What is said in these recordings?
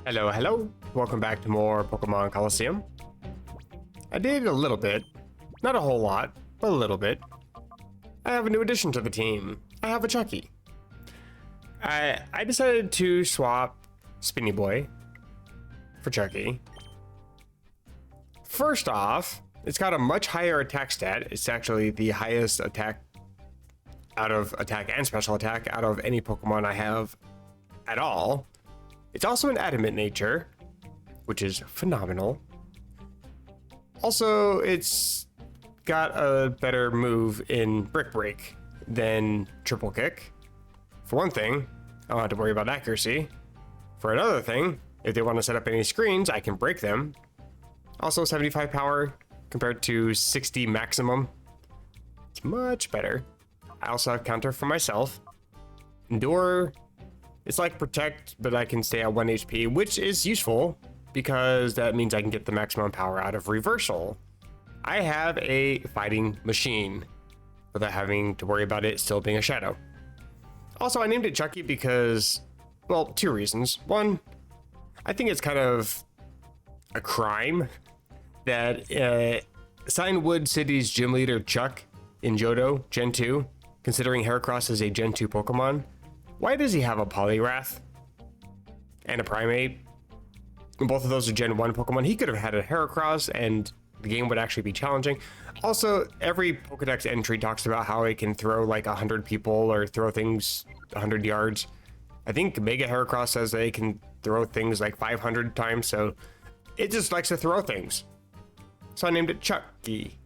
Hello, hello. Welcome back to more Pokemon Colosseum. I did a little bit. Not a whole lot, but a little bit. I have a new addition to the team. I have a Chucky. I decided to swap Spinny Boy for Chucky. First off, it's got a much higher attack stat. It's actually the highest attack and special attack out of any Pokemon I have at all. It's also an adamant nature, which is phenomenal. Also, it's got a better move in Brick Break than Triple Kick. For one thing, I don't have to worry about accuracy. For another thing, if they want to set up any screens, I can break them. Also 75 power compared to 60 maximum. It's much better. I also have counter for myself. Endure. It's like Protect, but I can stay at 1 HP, which is useful because that means I can get the maximum power out of Reversal. I have a fighting machine without having to worry about it still being a shadow. Also, I named it Chucky because, well, two reasons. One, I think it's kind of a crime that Signwood City's gym leader Chuck in Johto, Gen 2, considering Heracross as a Gen 2 Pokemon, why does he have a Poliwrath and a Primate? Both of those are Gen 1 Pokemon. He could have had a Heracross and the game would actually be challenging. Also, every Pokedex entry talks about how it can throw like 100 people or throw things 100 yards. I think Mega Heracross says that it can throw things like 500 times, so it just likes to throw things. So I named it Chucky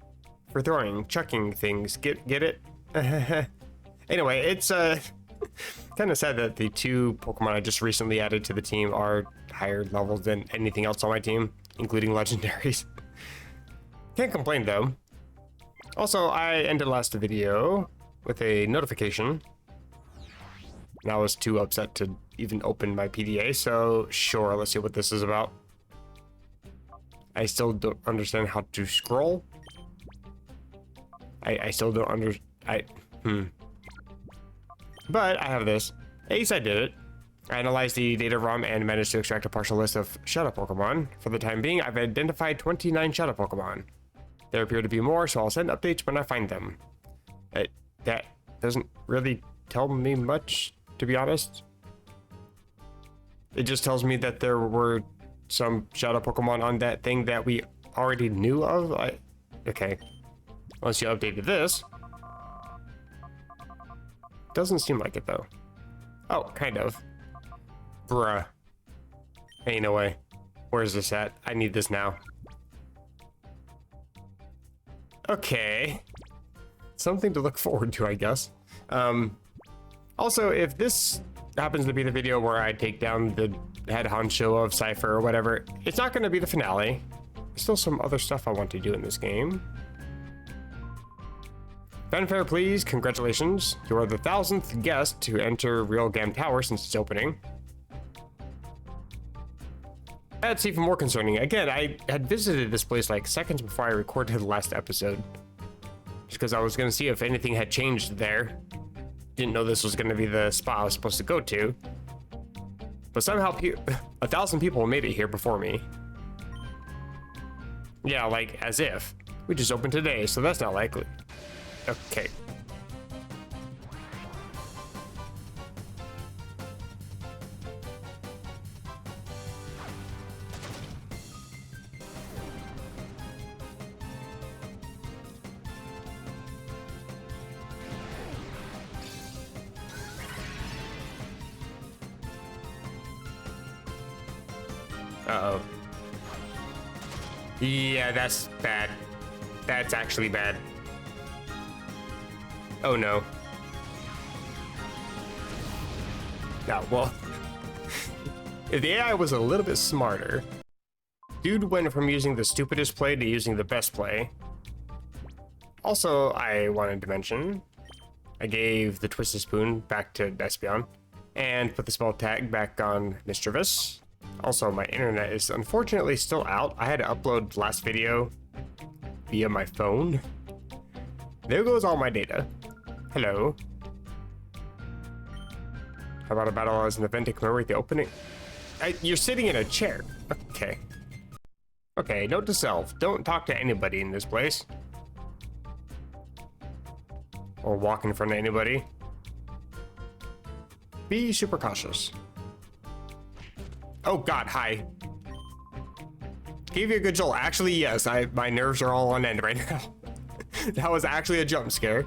for chucking things. Get it? Anyway, it's kind of sad that the two Pokemon I just recently added to the team are higher levels than anything else on my team, including legendaries. Can't complain though. Also, I ended last video with a notification. And I was too upset to even open my PDA, so sure, let's see what this is about. I still don't understand how to scroll. I still don't But I have this. At least I did it. I analyzed the data ROM and managed to extract a partial list of Shadow Pokemon. For the time being, I've identified 29 Shadow Pokemon. There appear to be more, so I'll send updates when I find them. That doesn't really tell me much, to be honest. It just tells me that there were some Shadow Pokemon on that thing that we already knew of. Okay. Unless you updated this. Doesn't seem like it though. Oh, kind of. Bruh. Ain't no way. Where's this at? I need this now. Okay. Something to look forward to, I guess. Also, if this happens to be the video where I take down the head honcho of Cipher or whatever, it's not going to be the finale. There's still some other stuff I want to do in this game. Fanfare, please. Congratulations. You are the 1,000th guest to enter Real Gam Tower since its opening. That's even more concerning. Again, I had visited this place like seconds before I recorded the last episode. Just because I was going to see if anything had changed there. Didn't know this was going to be the spot I was supposed to go to. But somehow 1,000 people made it here before me. Yeah, like as if. We just opened today, so that's not likely. Okay. Uh-oh. Yeah, that's bad. That's actually bad. Oh no. Now, well, if the AI was a little bit smarter, dude went from using the stupidest play to using the best play. Also, I wanted to mention, I gave the Twisted Spoon back to Espeon and put the spell tag back on Mischievous. Also, my internet is unfortunately still out. I had to upload the last video via my phone. There goes all my data. Hello. How about a battle as an event to commemorate the opening? You're sitting in a chair. Okay. Okay, note to self. Don't talk to anybody in this place. Or walk in front of anybody. Be super cautious. Oh god, hi. Gave you a good jolt. Actually, yes, my nerves are all on end right now. That was actually a jump scare.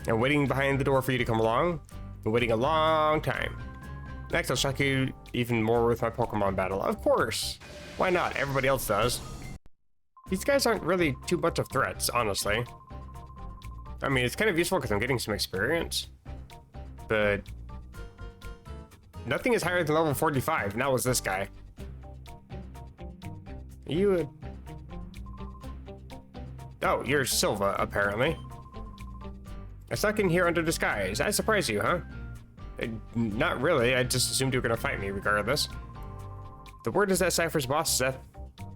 I'm waiting behind the door for you to come along. I'm waiting a long time. Next, I'll shock you even more with my Pokemon battle. Of course. Why not? Everybody else does. These guys aren't really too much of threats, honestly. I mean, it's kind of useful because I'm getting some experience. But nothing is higher than level 45, and that was this guy. You... Oh, you're Silva, apparently. I stuck in here under disguise. I surprise you, huh? Not really. I just assumed you were going to fight me regardless. The word is that Cipher's boss, Seth,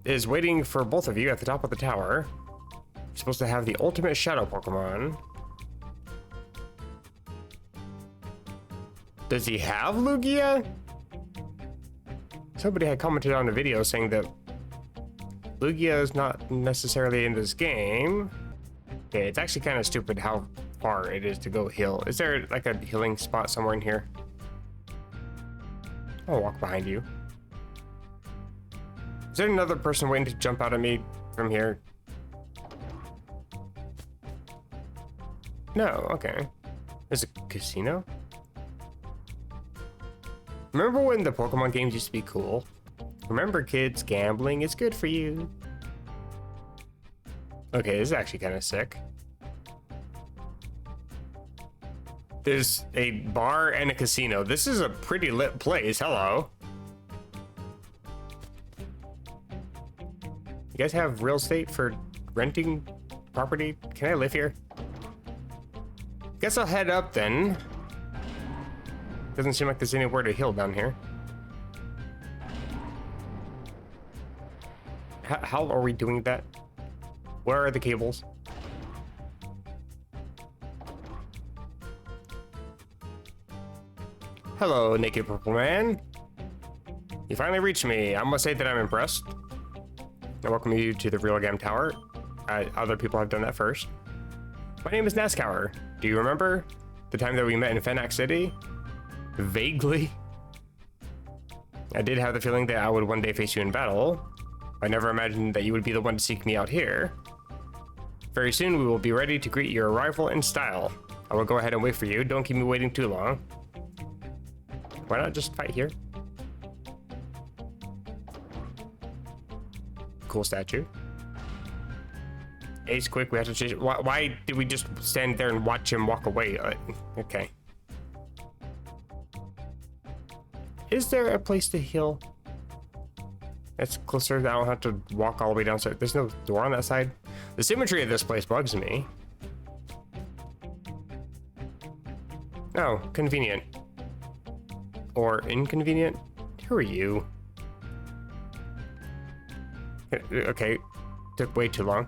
is waiting for both of you at the top of the tower. You're supposed to have the ultimate shadow Pokemon. Does he have Lugia? Somebody had commented on the video saying that Lugia is not necessarily in this game. Okay, it's actually kind of stupid how far it is to go heal. Is there like a healing spot somewhere in here? I'll walk behind you. Is there another person waiting to jump out at me from here? No, okay. There's a casino? Remember when the Pokemon games used to be cool? Remember, kids, gambling is good for you. Okay, this is actually kind of sick. There's a bar and a casino. This is a pretty lit place. Hello. You guys have real estate for renting property? Can I live here? Guess I'll head up then. Doesn't seem like there's anywhere to heal down here. How are we doing that? Where are the cables? Hello, naked purple man. You finally reached me. I must say that I'm impressed. I welcome you to the Real Game Tower. Other people have done that first. My name is Nazcower. Do you remember the time that we met in Fenac City? Vaguely. I did have the feeling that I would one day face you in battle. I never imagined that you would be the one to seek me out here. Very soon we will be ready to greet your arrival in style. I will go ahead and wait for you. Don't keep me waiting too long. Why not just fight here? Cool statue. Ace quick, we have to chase. Why did we just stand there and watch him walk away? Okay. Is there a place to heal? That's closer that I don't have to walk all the way downstairs. There's no door on that side. The symmetry of this place bugs me. Oh, convenient. Or inconvenient? Who are you? Okay, took way too long.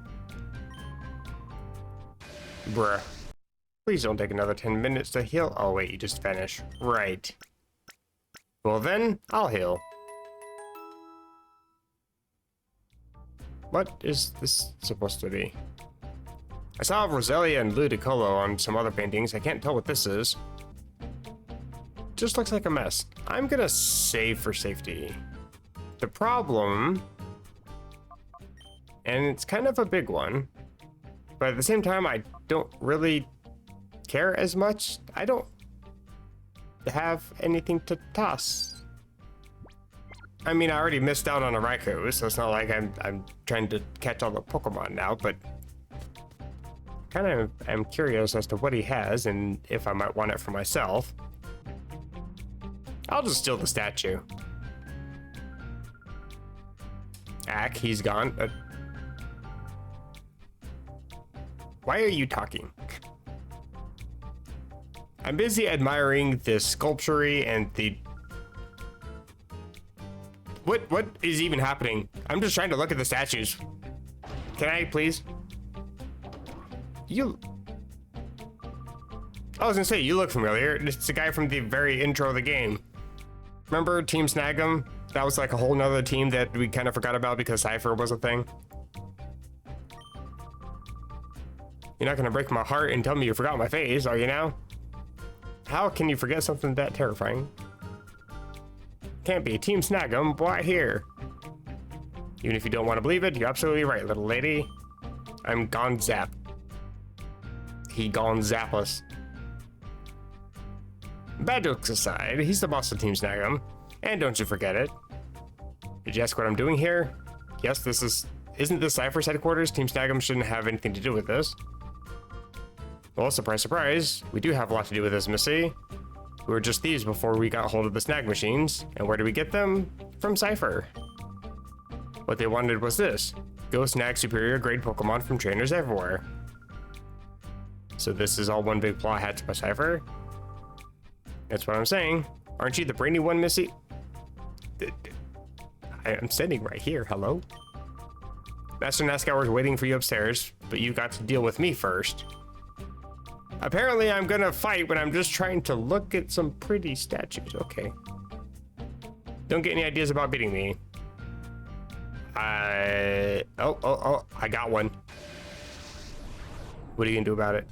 Bruh. Please don't take another 10 minutes to heal. Oh wait, you just vanished. Right. Well then, I'll heal. What is this supposed to be? I saw Roselia and Ludicolo on some other paintings. I can't tell what this is. Just looks like a mess. I'm gonna save for safety. The problem, and it's kind of a big one, but at the same time, I don't really care as much. I don't have anything to toss. I mean, I already missed out on a Raikou, so it's not like I'm trying to catch all the Pokemon now, but kind of am curious as to what he has and if I might want it for myself. I'll just steal the statue. Ack, he's gone. Why are you talking? I'm busy admiring the sculpture and the... What is even happening? I'm just trying to look at the statues. Can I, please? You... I was gonna say, you look familiar. It's the guy from the very intro of the game. Remember Team Snag'em? That was like a whole nother team that we kind of forgot about because Cipher was a thing. You're not gonna break my heart and tell me you forgot my face, are you now? How can you forget something that terrifying? Can't be. Team Snag'em, why here? Even if you don't want to believe it, you're absolutely right, little lady. I'm gone zap. He gone zap us. Bad jokes aside, he's the boss of Team Snag'em. And don't you forget it. Did you ask what I'm doing here? Yes, isn't this Cipher's headquarters? Team Snag'em shouldn't have anything to do with this. Well, surprise, surprise. We do have a lot to do with this, Missy. We were just thieves before we got hold of the snag machines. And where do we get them? From Cipher. What they wanted was this. Go snag superior grade Pokemon from trainers everywhere. So this is all one big plot hatched by Cipher? That's what I'm saying. Aren't you the brainy one, Missy? I'm sitting right here, hello? Master Nazgour is waiting for you upstairs, but you got to deal with me first. Apparently I'm gonna fight when I'm just trying to look at some pretty statues. Okay. Don't get any ideas about beating me. Oh, I got one. What are you gonna do about it?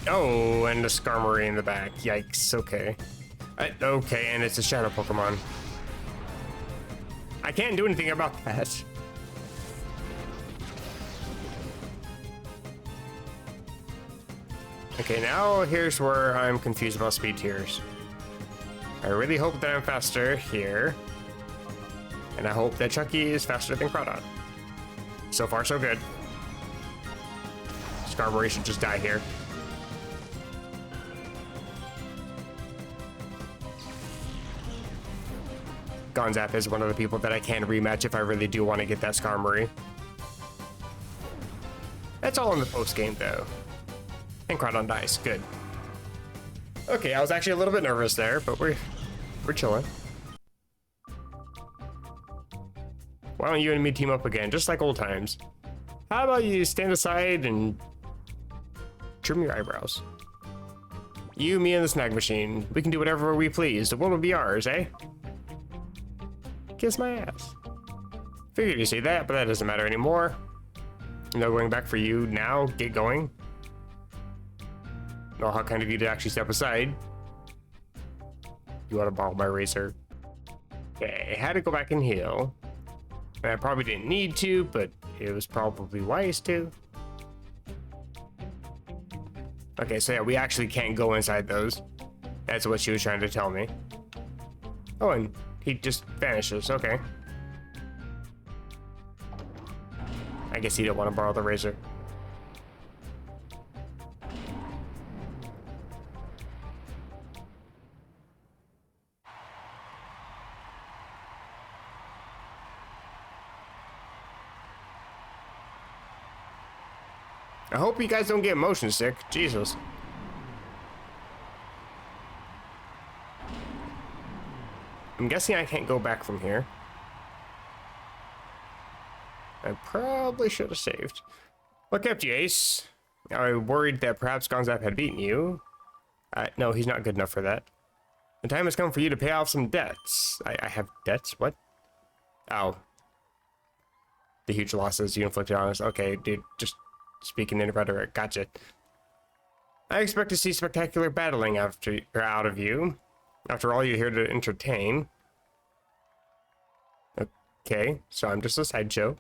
Oh, and the Skarmory in the back. Yikes, okay. Okay, and it's a shadow Pokemon. I can't do anything about that. Okay, now here's where I'm confused about speed tiers. I really hope that I'm faster here. And I hope that Chucky is faster than Crawdon. So far, so good. Skarmory should just die here. Gonzap is one of the people that I can rematch if I really do want to get that Skarmory. That's all in the post game though. And Crawdon dies. Good. Okay, I was actually a little bit nervous there, but we're chilling. Why don't you and me team up again, just like old times? How about you stand aside and trim your eyebrows? You, me, and the snag machine. We can do whatever we please. The world will be ours, eh? Kiss my ass. Figured you say that, but that doesn't matter anymore. No going back for you now. Get going. Oh, how kind of you to actually step aside. You want to borrow my razor? Okay, had to go back and heal. I probably didn't need to, but it was probably wise to. Okay, so yeah, we actually can't go inside those. That's what she was trying to tell me. Oh, and he just vanishes. Okay. I guess he didn't want to borrow the razor. I hope you guys don't get motion sick. Jesus. I'm guessing I can't go back from here. I probably should have saved. What kept you, Ace? I worried that perhaps Gonzap had beaten you. No, he's not good enough for that. The time has come for you to pay off some debts. I have debts? What? Oh. The huge losses you inflicted on us. Okay, dude, just speaking in rhetoric. Gotcha. I expect to see spectacular battling out of you. After all, you're here to entertain. Okay, so I'm just a sideshow.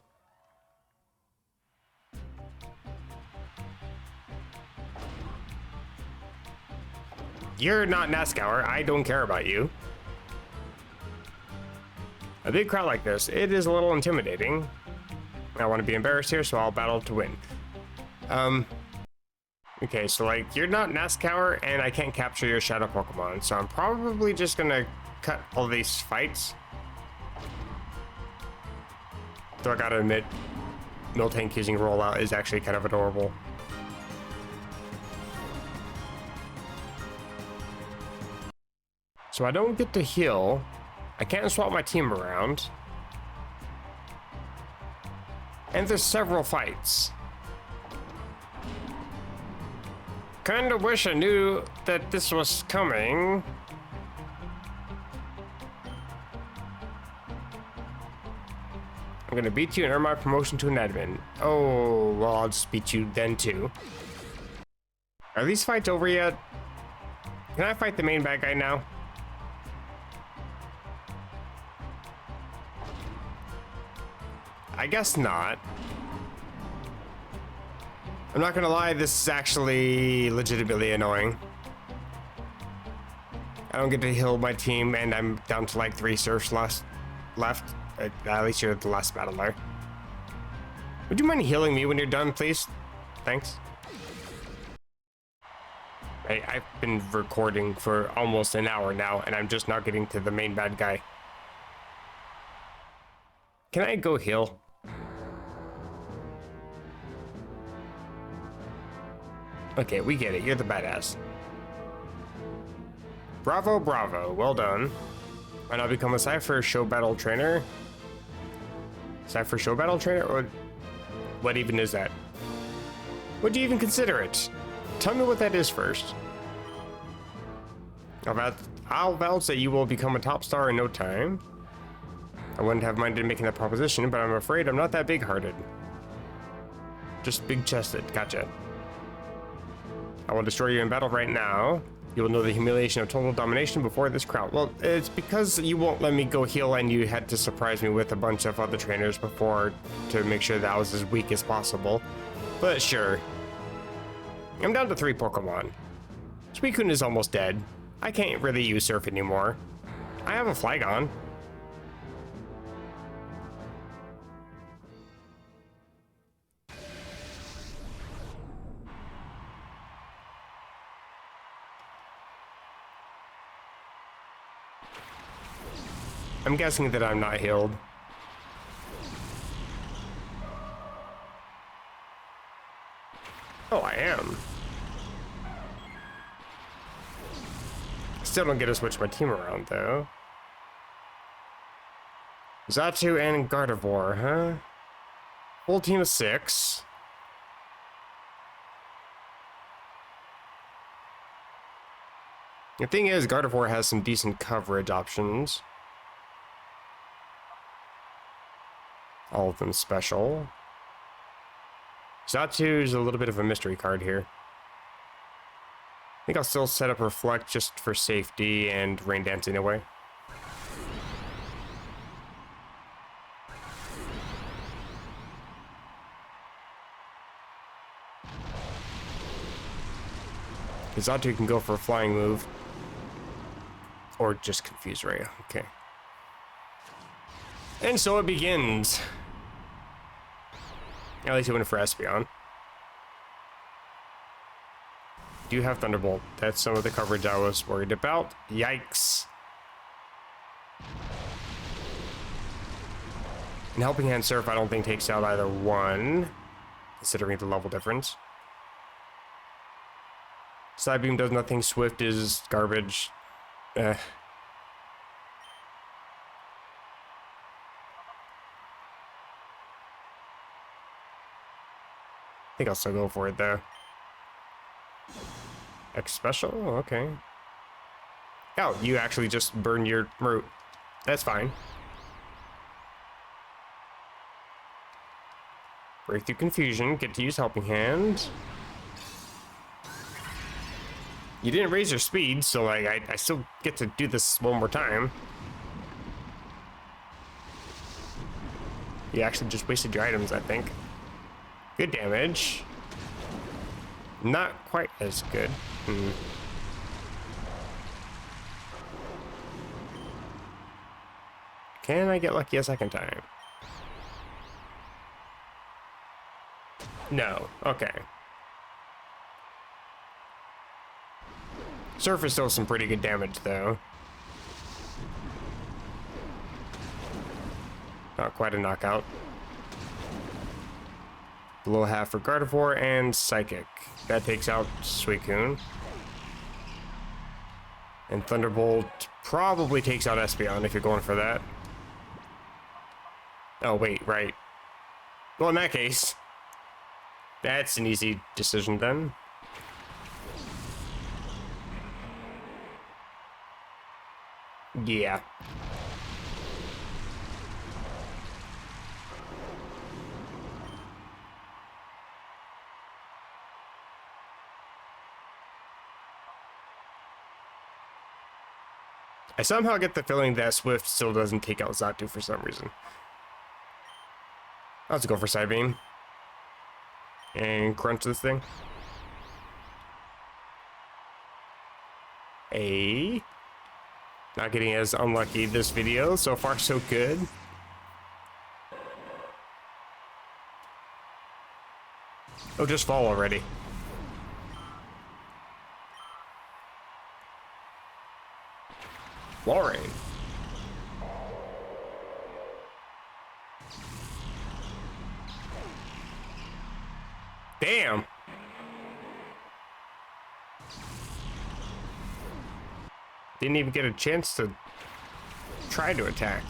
You're not Nazgour. I don't care about you. A big crowd like this, it is a little intimidating. I want to be embarrassed here, so I'll battle to win. Okay, so like, you're not Nazgour, and I can't capture your shadow Pokemon, so I'm probably just gonna cut all these fights. Though I gotta admit, Miltank using Rollout is actually kind of adorable. So I don't get to heal. I can't swap my team around. And there's several fights. Kinda wish I knew that this was coming. I'm gonna beat you and earn my promotion to an admin. Oh, well, I'll just beat you then too. Are these fights over yet? Can I fight the main bad guy now? I guess not. I'm not gonna lie, this is actually legitimately annoying. I don't get to heal my team, and I'm down to like 3 serfs left. At least you're the last battle there. Would you mind healing me when you're done, please? Thanks. I've been recording for almost an hour now, and I'm just now getting to the main bad guy. Can I go heal? Okay, we get it. You're the badass. Bravo, bravo. Well done. Why not become a Cipher show battle trainer? Cipher show battle trainer? Or what even is that? Would you even consider it? Tell me what that is first. I'll vouch that you will become a top star in no time. I wouldn't have minded making that proposition, but I'm afraid I'm not that big-hearted. Just big-chested. Gotcha. I will destroy you in battle right now. You will know the humiliation of total domination before this crowd. Well, it's because you won't let me go heal and you had to surprise me with a bunch of other trainers before to make sure that I was as weak as possible. But sure. I'm down to 3 Pokemon. Suicune is almost dead. I can't really use Surf anymore. I have a Flygon. I'm guessing that I'm not healed. Oh, I am. Still don't get to switch my team around, though. Xatu and Gardevoir, huh? Full team of 6. The thing is, Gardevoir has some decent coverage options. All of them special. Xatu is a little bit of a mystery card here. I think I'll still set up Reflect just for safety and Rain Dance anyway. Xatu can go for a flying move. Or just Confuse Ray. Okay. And so it begins. At least he went for Espeon. Do have Thunderbolt. That's some of the coverage I was worried about. Yikes. And Helping Hand Surf I don't think takes out either one, considering the level difference. Psybeam does nothing. Swift is garbage. I think I'll still go for it though. X special? Okay. Oh, you actually just burn your root. That's fine. Break through confusion. Get to use Helping Hand. You didn't raise your speed, so like I still get to do this one more time. You actually just wasted your items, I think. Good damage. Not quite as good. Can I get lucky a second time? No. Okay. Surf is still some pretty good damage, though. Not quite a knockout. Below half for Gardevoir and Psychic. That takes out Suicune. And Thunderbolt probably takes out Espeon if you're going for that. Oh, wait, right. Well, in that case, that's an easy decision then. Yeah. I somehow get the feeling that Swift still doesn't take out Xatu for some reason. Let's go for Side Beam. And crunch this thing. Not getting as unlucky this video. So far, so good. Oh, just fall already. Lauren. Damn. Didn't even get a chance to try to attack.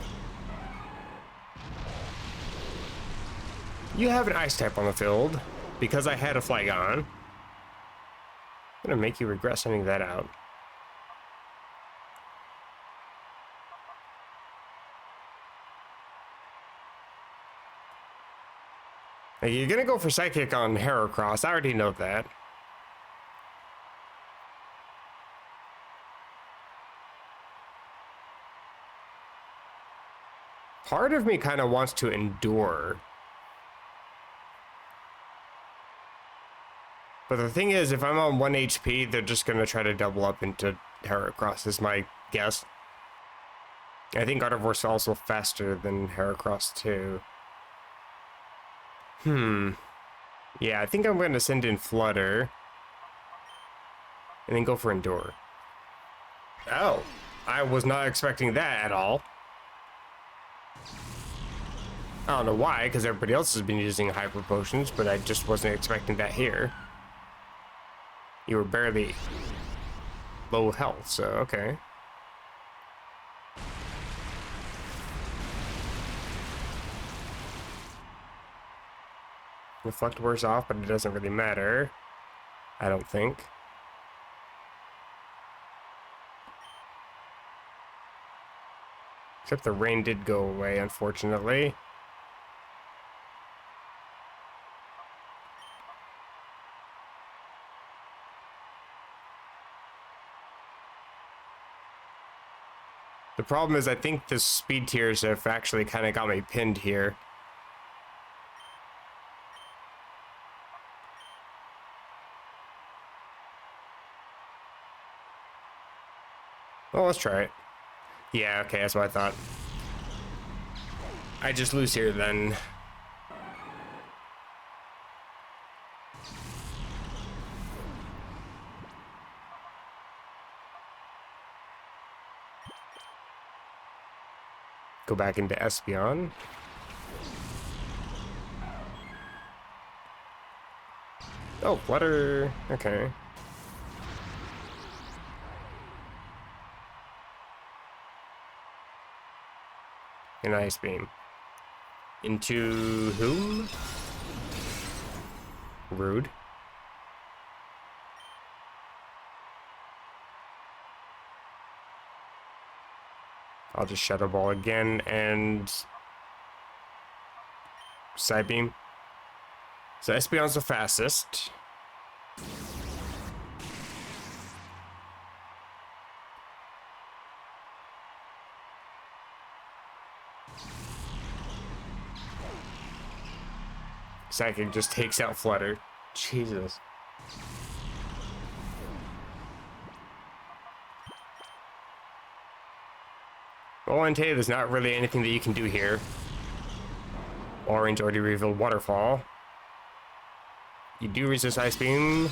You have an ice type on the field because I had a Flygon. I'm gonna make you regret sending that out. Now, you're gonna go for Psychic on Heracross. I already know that. Part of me kind of wants to endure. But the thing is, if I'm on 1 HP, they're just going to try to double up into Heracross, is my guess. I think Gardevoir's also faster than Heracross, too. Yeah, I think I'm going to send in Flutter. And then go for Endure. Oh, I was not expecting that at all. I don't know why, because everybody else has been using Hyper Potions, but I just wasn't expecting that here. You were barely low health, so okay. Reflect wears off, but it doesn't really matter. I don't think. Except the rain did go away, unfortunately. The problem is I think the speed tiers have actually kind of got me pinned here. Well, let's try it. Yeah, okay, that's what I thought. I just lose here then. Go back into Espeon. Oh, Flutter. Okay. An Ice Beam. Into whom? Rude. I'll just Shadow Ball again and Side Beam. So Espeon's the fastest. Psychic just takes out Flutter. Jesus. Well, Entei, there's not really anything that you can do here. Orange already revealed Waterfall. You do resist Ice Beam.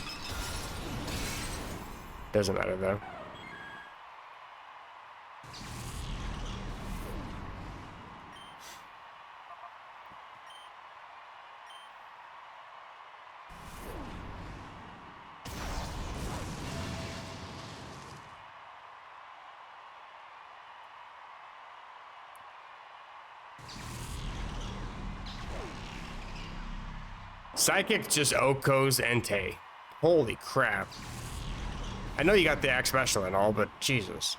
Doesn't matter though. Psychic just Okos Entei. Holy crap. I know you got the Axe Special and all, but Jesus.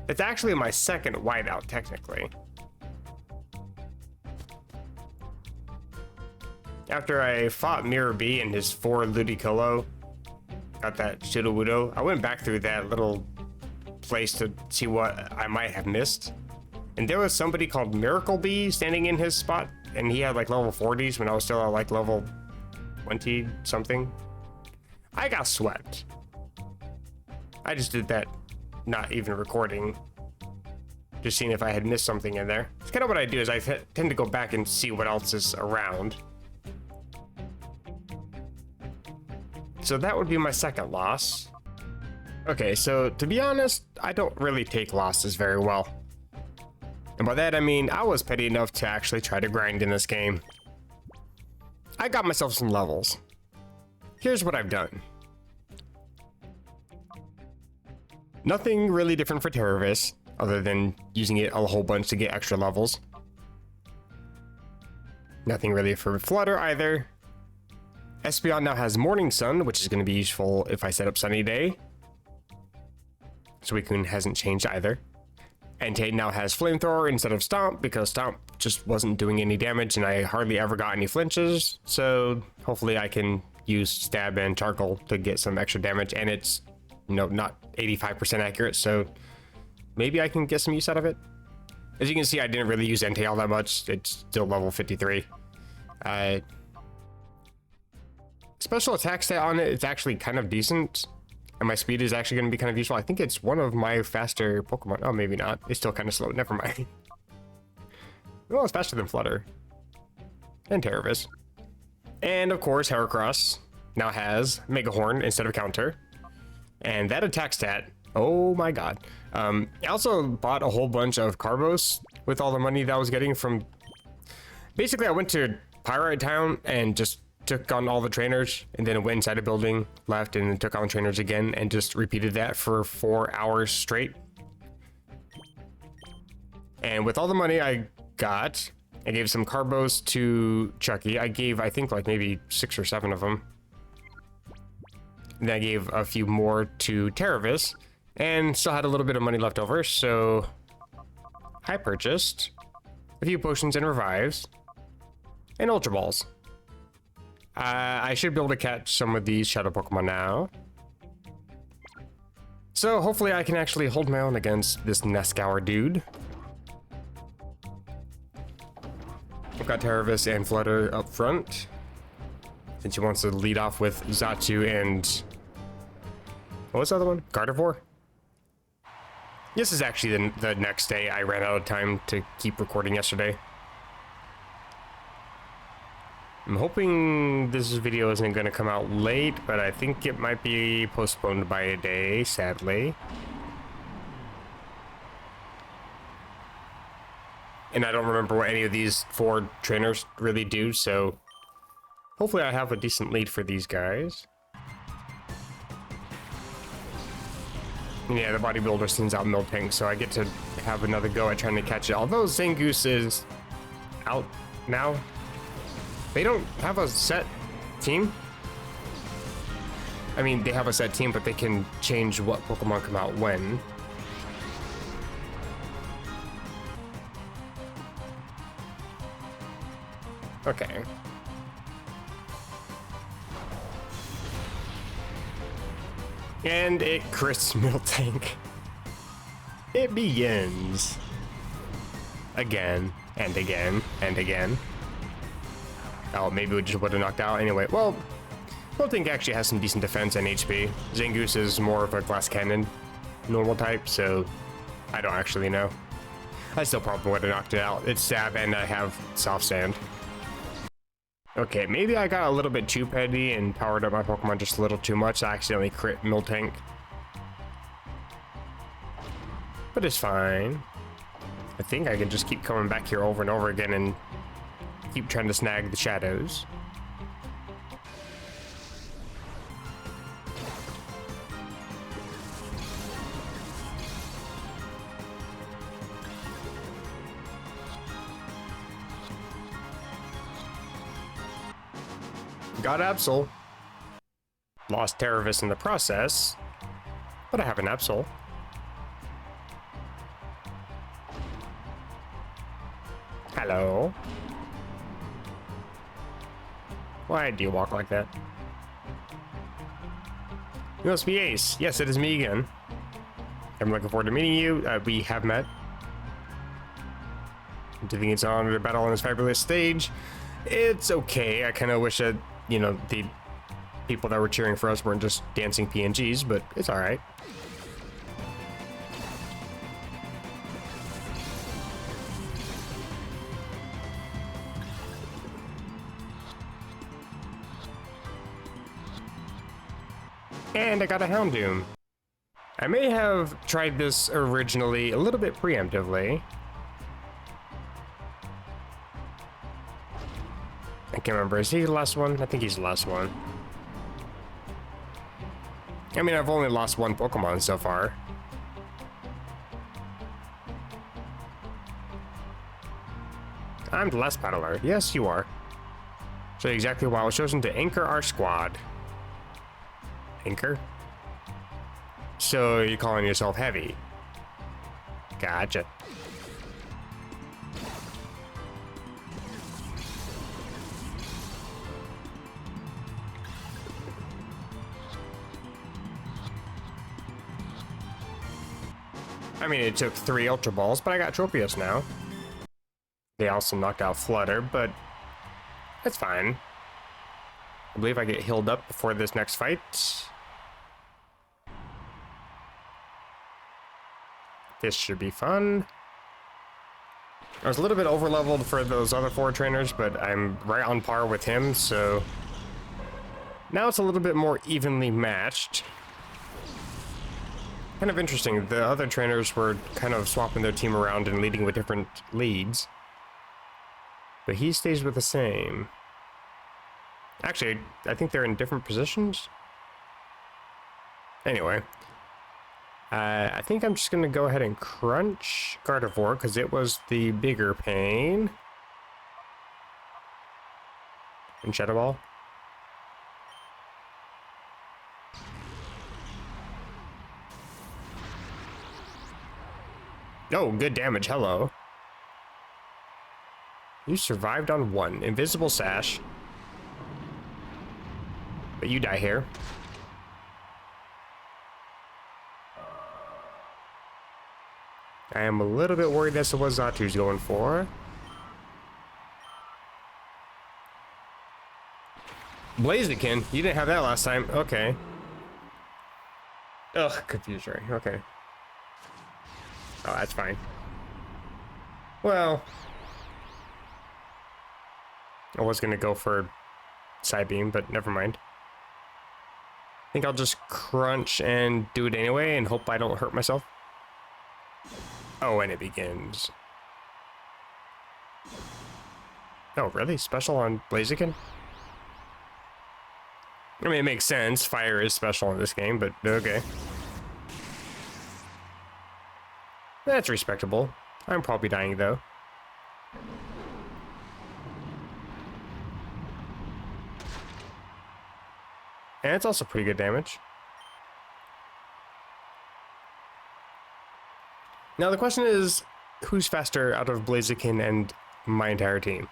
It's actually my second whiteout, technically. after I fought Mirror B and his 4 Ludicolo, got that Shidowudo, I went back through that little place to see what I might have missed. And there was somebody called Miracle Bee standing in his spot, and he had like level 40s when I was still at like level 20 something. I got swept. I just did that, not even recording. Just seeing if I had missed something in there. It's kind of what I do is I tend to go back and see what else is around. So that would be my second loss. Okay, so to be honest, I don't really take losses very well. And by that I mean, I was petty enough to actually try to grind in this game. I got myself some levels. Here's what I've done. Nothing really different for Terravis, other than using it a whole bunch to get extra levels. Nothing really for Flutter either. Espeon now has Morning Sun, which is going to be useful if I set up Sunny Day. Suicune hasn't changed either. Entei now has Flamethrower instead of Stomp, because Stomp just wasn't doing any damage and I hardly ever got any flinches. So hopefully I can use Stab and Charcoal to get some extra damage, and it's, you know, not 85% accurate, so maybe I can get some use out of it. As you can see, I didn't really use Entei all that much. It's still level 53. Special attack stat on it is actually kind of decent, and my speed is actually going to be kind of useful. I think it's one of my faster Pokemon. Oh, maybe not. It's still kind of slow. Never mind. Well, it's faster than Flutter. And Terravis. And of course, Heracross now has Mega Horn instead of Counter. And that attack stat, oh my god. I also bought a whole bunch of Carbos with all the money that I was getting from... Basically, I went to Pyrite Town and just took on all the trainers, and then went inside a building, left, and then took on trainers again, and just repeated that for 4 hours straight. And with all the money I got, I gave some Carbos to Chucky. I gave, I think, like maybe 6 or 7 of them. And then I gave a few more to Terravis, and still had a little bit of money left over, so I purchased a few potions and revives, and Ultra Balls. I should be able to catch some of these Shadow Pokemon now. So hopefully I can actually hold my own against this Nescour dude. I've got Terravis and Flutter up front, since he wants to lead off with Zatu and... what was the other one? Gardevoir? This is actually the next day. I ran out of time to keep recording yesterday. I'm hoping this video isn't going to come out late, but I think it might be postponed by a day, sadly. And I don't remember what any of these 4 trainers really do, so hopefully I have a decent lead for these guys. And yeah, the bodybuilder sends out Miltank, so I get to have another go at trying to catch it. Although Zangoose is out now. They don't have a set team. I mean, they have a set team, but they can change what Pokemon come out when. Okay. And it crits Miltank. It begins. Again, and again, and again. Oh, maybe we just would have knocked out. Anyway, well, Miltank actually has some decent defense and HP. Zangoose is more of a glass cannon normal type, so I don't actually know. I still probably would have knocked it out. It's Stab and I have Soft Sand. Okay, maybe I got a little bit too petty and powered up my Pokemon just a little too much. I accidentally crit Miltank. But it's fine. I think I can just keep coming back here over and over again and keep trying to snag the shadows. Got Absol. Lost Terravis in the process, but I have an Absol. Hello. Why do you walk like that? You must be Ace. Yes, it is me again. I'm looking forward to meeting you. We have met. Do you think it's an honor to battle on this fabulous stage? It's okay. I kind of wish that, you know, the people that were cheering for us weren't just dancing PNGs, but it's all right. And I got a Houndoom. I may have tried this originally a little bit preemptively. I can't remember. Is he the last one? I think he's the last one. I mean, I've only lost one Pokemon so far. I'm the last battler. Yes, you are. So exactly why I was chosen to anchor our squad. Anchor? So you're calling yourself heavy? Gotcha. I mean, it took 3 Ultra Balls, but I got Tropius now. They also knocked out Flutter, but that's fine. I believe I get healed up before this next fight. This should be fun. I was a little bit over-leveled for those other 4 trainers, but I'm right on par with him, so now it's a little bit more evenly matched. Kind of interesting. The other trainers were kind of swapping their team around and leading with different leads. But he stays with the same. Actually, I think they're in different positions. Anyway. I think I'm just going to go ahead and crunch Gardevoir because it was the bigger pain. And Shadow Ball. Oh, good damage. Hello. You survived on 1. Invisible Sash. But you die here. I am a little bit worried as to what Zatu's going for. Blaziken? You didn't have that last time. Okay. Ugh, confusion. Okay. Oh, that's fine. Well, I was gonna go for Psybeam, but never mind. I think I'll just crunch and do it anyway and hope I don't hurt myself. Oh, and it begins. Oh, really? Special on Blaziken? I mean, it makes sense. Fire is special in this game, but okay. That's respectable. I'm probably dying, though. And it's also pretty good damage. Now the question is, who's faster out of Blaziken and my entire team?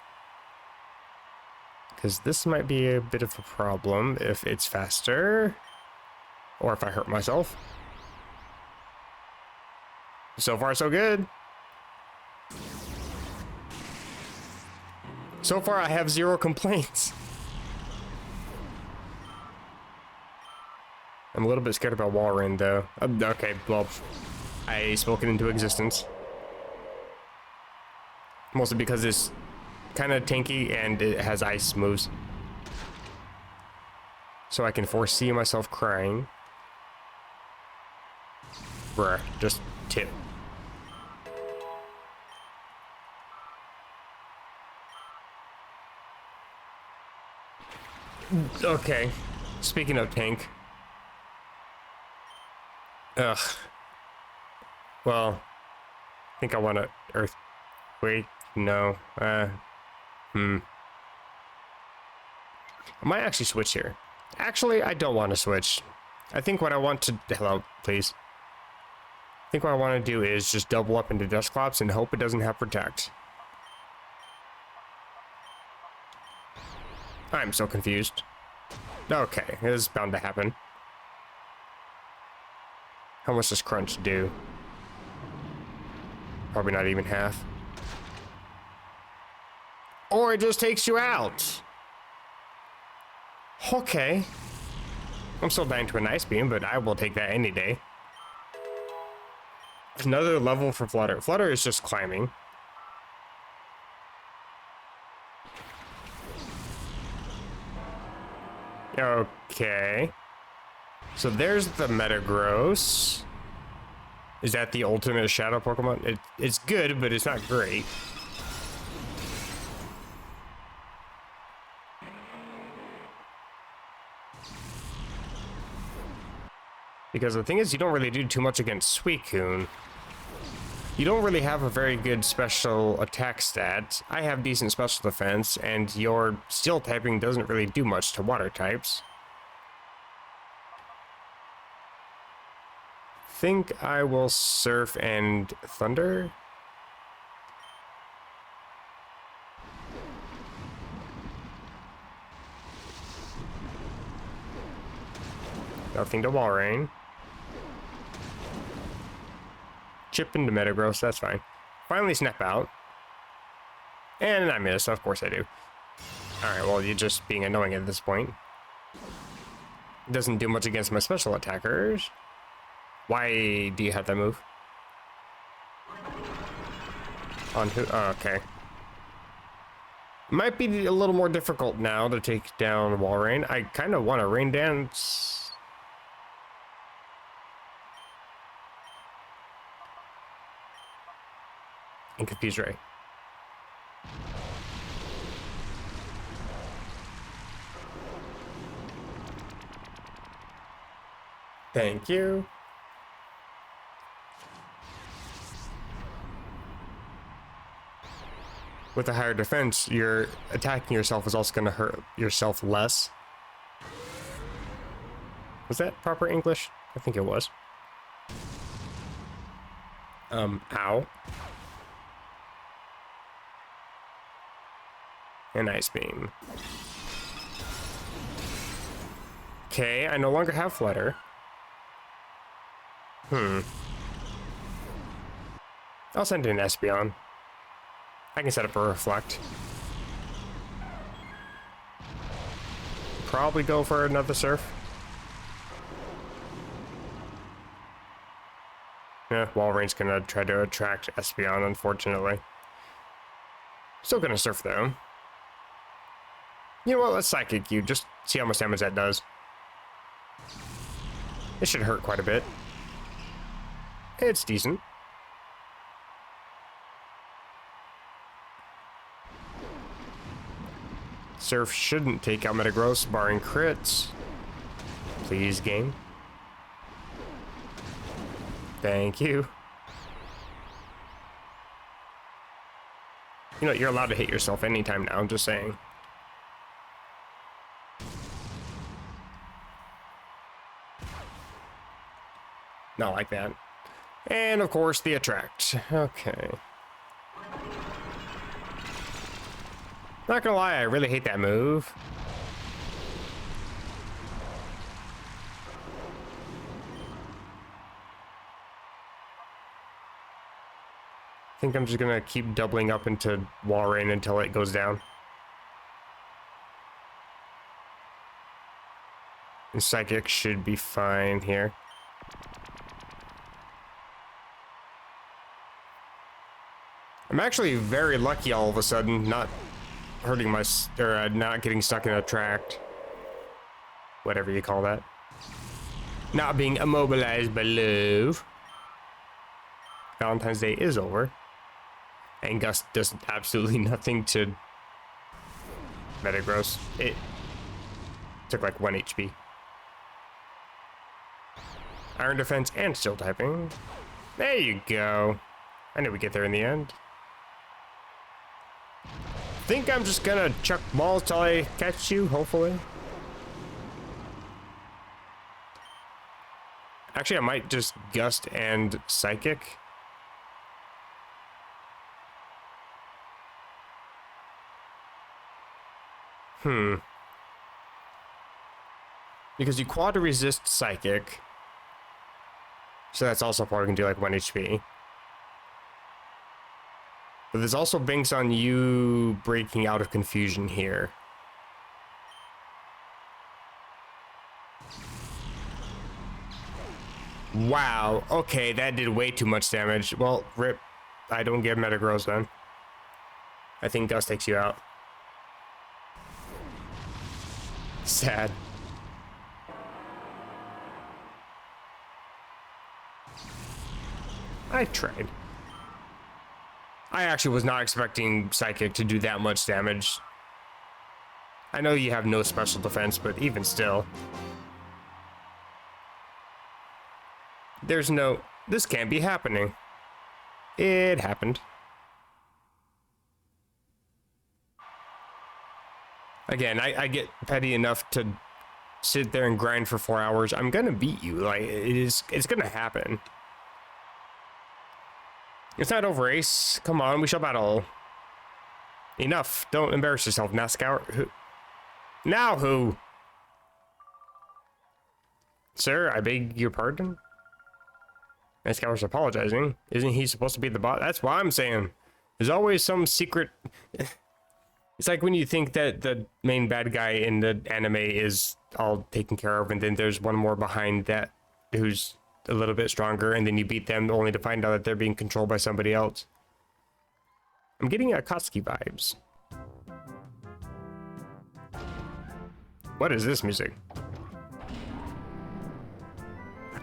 Because this might be a bit of a problem if it's faster, or if I hurt myself. So far, so good. So far, I have 0 complaints. I'm a little bit scared about Walrein, though. Okay, well, I spoke it into existence. Mostly because it's kind of tanky and it has ice moves. So I can foresee myself crying. Bruh, just tip. Okay, speaking of tank. Ugh. Well, I think I want to Wait, no. I might actually switch here. Actually, I don't want to switch. I think what I want to... Hello, please. I think what I want to do is just double up into Dusclops and hope it doesn't have Protect. I'm so confused. Okay, it is bound to happen. How much does crunch do? Probably not even half. Or it just takes you out. Okay. I'm still dying to an ice beam, but I will take that any day. Another level for Flutter. Flutter is just climbing. Okay. So there's the Metagross. Is that the ultimate shadow Pokemon? It's good, but it's not great. Because the thing is, you don't really do too much against Suicune. You don't really have a very good special attack stat. I have decent special defense, and your steel typing doesn't really do much to water types. Think I will Surf and Thunder. Nothing to Walrein. Chip into Metagross, that's fine. Finally snap out. And I miss, of course I do. Alright, well, you're just being annoying at this point. Doesn't do much against my special attackers. Why do you have that move? On who? Oh, okay. Might be a little more difficult now to take down Walrein. I kind of want to Rain Dance. And Confuse Ray. Thank you. With a higher defense, you're attacking yourself is also going to hurt yourself less. Was that proper English? I think it was. Ow. And Ice Beam. Okay, I no longer have Flutter. I'll send in Espeon. I can set up a Reflect. Probably go for another Surf. Yeah, Walrein's gonna try to attract Espeon, unfortunately. Still gonna Surf though. You know what, let's Psychic you, just see how much damage that does. It should hurt quite a bit. It's decent. Surf shouldn't take out Metagross, barring crits. Please, game. Thank you. You know, you're allowed to hit yourself anytime now, I'm just saying. Not like that. And of course, the Attract. Okay. Not gonna lie, I really hate that move. I think I'm just gonna keep doubling up into Walrein until it goes down. And Psychic should be fine here. I'm actually very lucky all of a sudden, not hurting my, or not getting stuck in a tract. Whatever you call that. Not being immobilized by love. Valentine's Day is over. And Gust does absolutely nothing to Metagross. It took like 1 HP. Iron Defense and Steel Typing. There you go. I knew we'd get there in the end. Think I'm just gonna chuck balls till I catch you, hopefully. Actually, I might just Gust and Psychic. Because you quad resist psychic. So that's also probably gonna do like 1 HP. But this also banks on you breaking out of confusion here. Wow, okay, that did way too much damage. Well, rip. I don't get Metagross then. I think Gust takes you out. Sad. I tried. I actually was not expecting Psychic to do that much damage. I know you have no special defense, but even still. There's no... This can't be happening. It happened. Again, I get petty enough to sit there and grind for 4 hours. I'm gonna beat you. Like, it's gonna happen. It's not over, Ace. Come on, we shall battle. Enough. Don't embarrass yourself, Nascour. Who? Now who? Sir, I beg your pardon? Nascour's apologizing. Isn't he supposed to be the boss? That's what I'm saying. There's always some secret... It's like when you think that the main bad guy in the anime is all taken care of, and then there's one more behind that who's a little bit stronger, and then you beat them only to find out that they're being controlled by somebody else. I'm getting Akatsuki vibes. What is this music?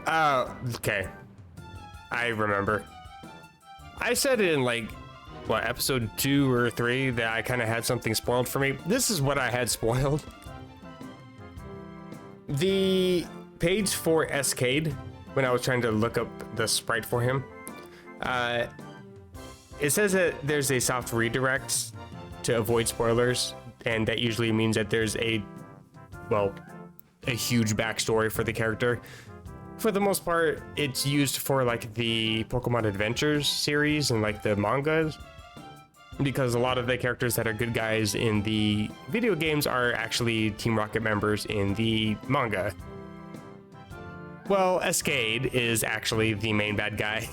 Okay. I remember. I said it in like, what, episode 2 or 3 that I kind of had something spoiled for me. This is what I had spoiled. The page for Escade, when I was trying to look up the sprite for him, it says that there's a soft redirect to avoid spoilers, and that usually means that there's a huge backstory for the character. For the most part, it's used for like the Pokemon Adventures series and like the mangas, because a lot of the characters that are good guys in the video games are actually Team Rocket members in the manga. Well, Escade is actually the main bad guy,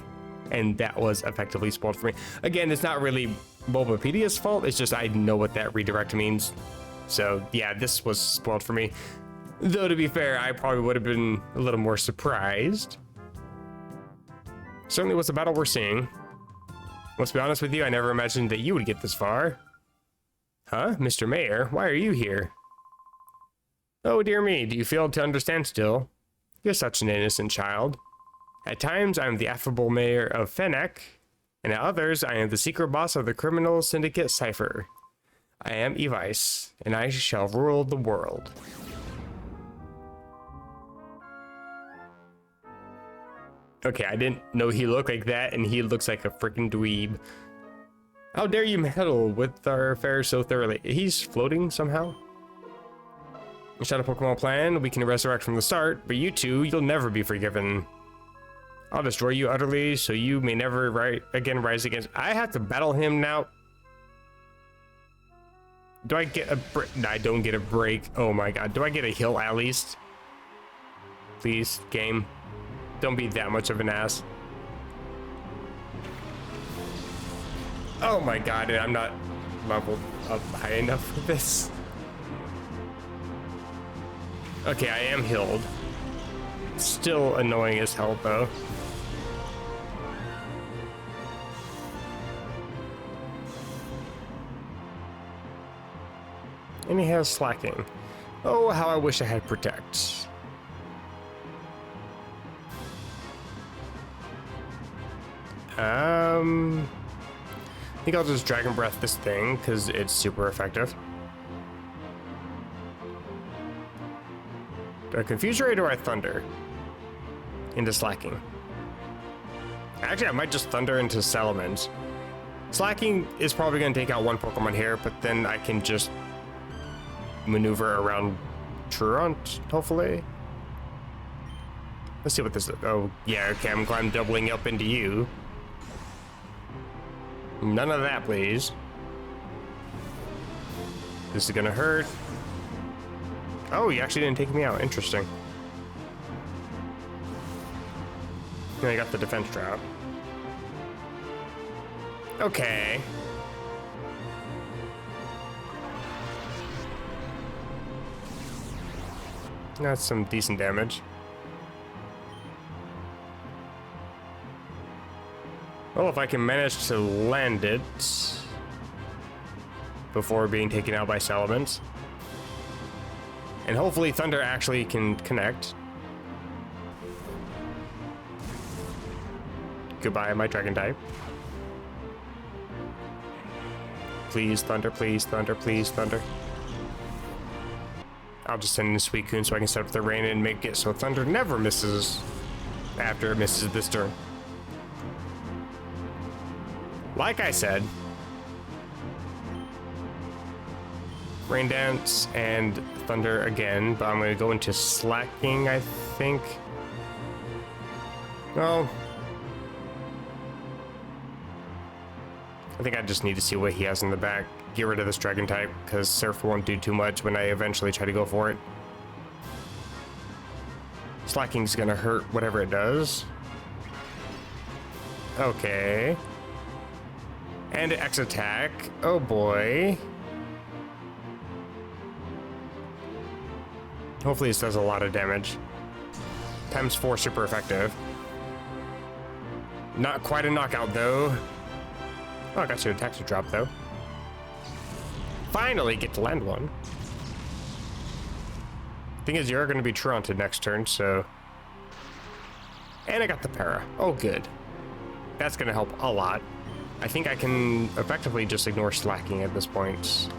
and that was effectively spoiled for me. Again, it's not really Bulbapedia's fault, it's just I know what that redirect means. So yeah, this was spoiled for me. Though to be fair, I probably would have been a little more surprised. Certainly what's the battle we're seeing. Let's be honest with you, I never imagined that you would get this far. Huh? Mr. Mayor, why are you here? Oh dear me, do you fail to understand still? You're such an innocent child. At times, I am the affable mayor of Fennec, and at others, I am the secret boss of the criminal syndicate Cipher. I am Evice, and I shall rule the world. Okay, I didn't know he looked like that, and he looks like a freaking dweeb. How dare you meddle with our affairs so thoroughly? He's floating somehow? Shadow Pokemon plan, we can resurrect from the start, but you two, you'll never be forgiven. I'll destroy you utterly, so you may never again rise against... I have to battle him now. Do I get a break? No, I don't get a break. Oh my god, do I get a heal at least? Please, game. Don't be that much of an ass. Oh my god, I'm not leveled up high enough for this. Okay, I am healed. Still annoying as hell though. And he has slacking. Oh, how I wish I had protect. I think I'll just Dragon Breath this thing because it's super effective. Do I Confuse Ray or do I Thunder into Slacking? Actually, I might just Thunder into Salamence. Slacking is probably going to take out one Pokemon here, but then I can just maneuver around Truant, hopefully. Let's see what this is. Oh, yeah, okay, I'm doubling up into you. None of that, please. This is gonna hurt. Oh, you actually didn't take me out. Interesting. I got the defense drop. Okay. That's some decent damage. Well, if I can manage to land it before being taken out by Salamence. And hopefully Thunder actually can connect. Goodbye, my dragon type. Please, Thunder, please, Thunder, please, Thunder. I'll just send in Suicune so I can set up the rain and make it so Thunder never misses after it misses this turn. Like I said, Rain Dance and Thunder again, but I'm going to go into Slacking, I think. Well, I think I just need to see what he has in the back. Get rid of this Dragon type, because Surf won't do too much when I eventually try to go for it. Slacking's going to hurt whatever it does. Okay. And X attack. Oh boy. Hopefully this does a lot of damage. Times 4 super effective. Not quite a knockout though. Oh, I got your attacks to drop though. Finally get to land one. Thing is, you're going to be Tronted next turn, so. And I got the para. Oh, good. That's going to help a lot. I think I can effectively just ignore Slacking at this point.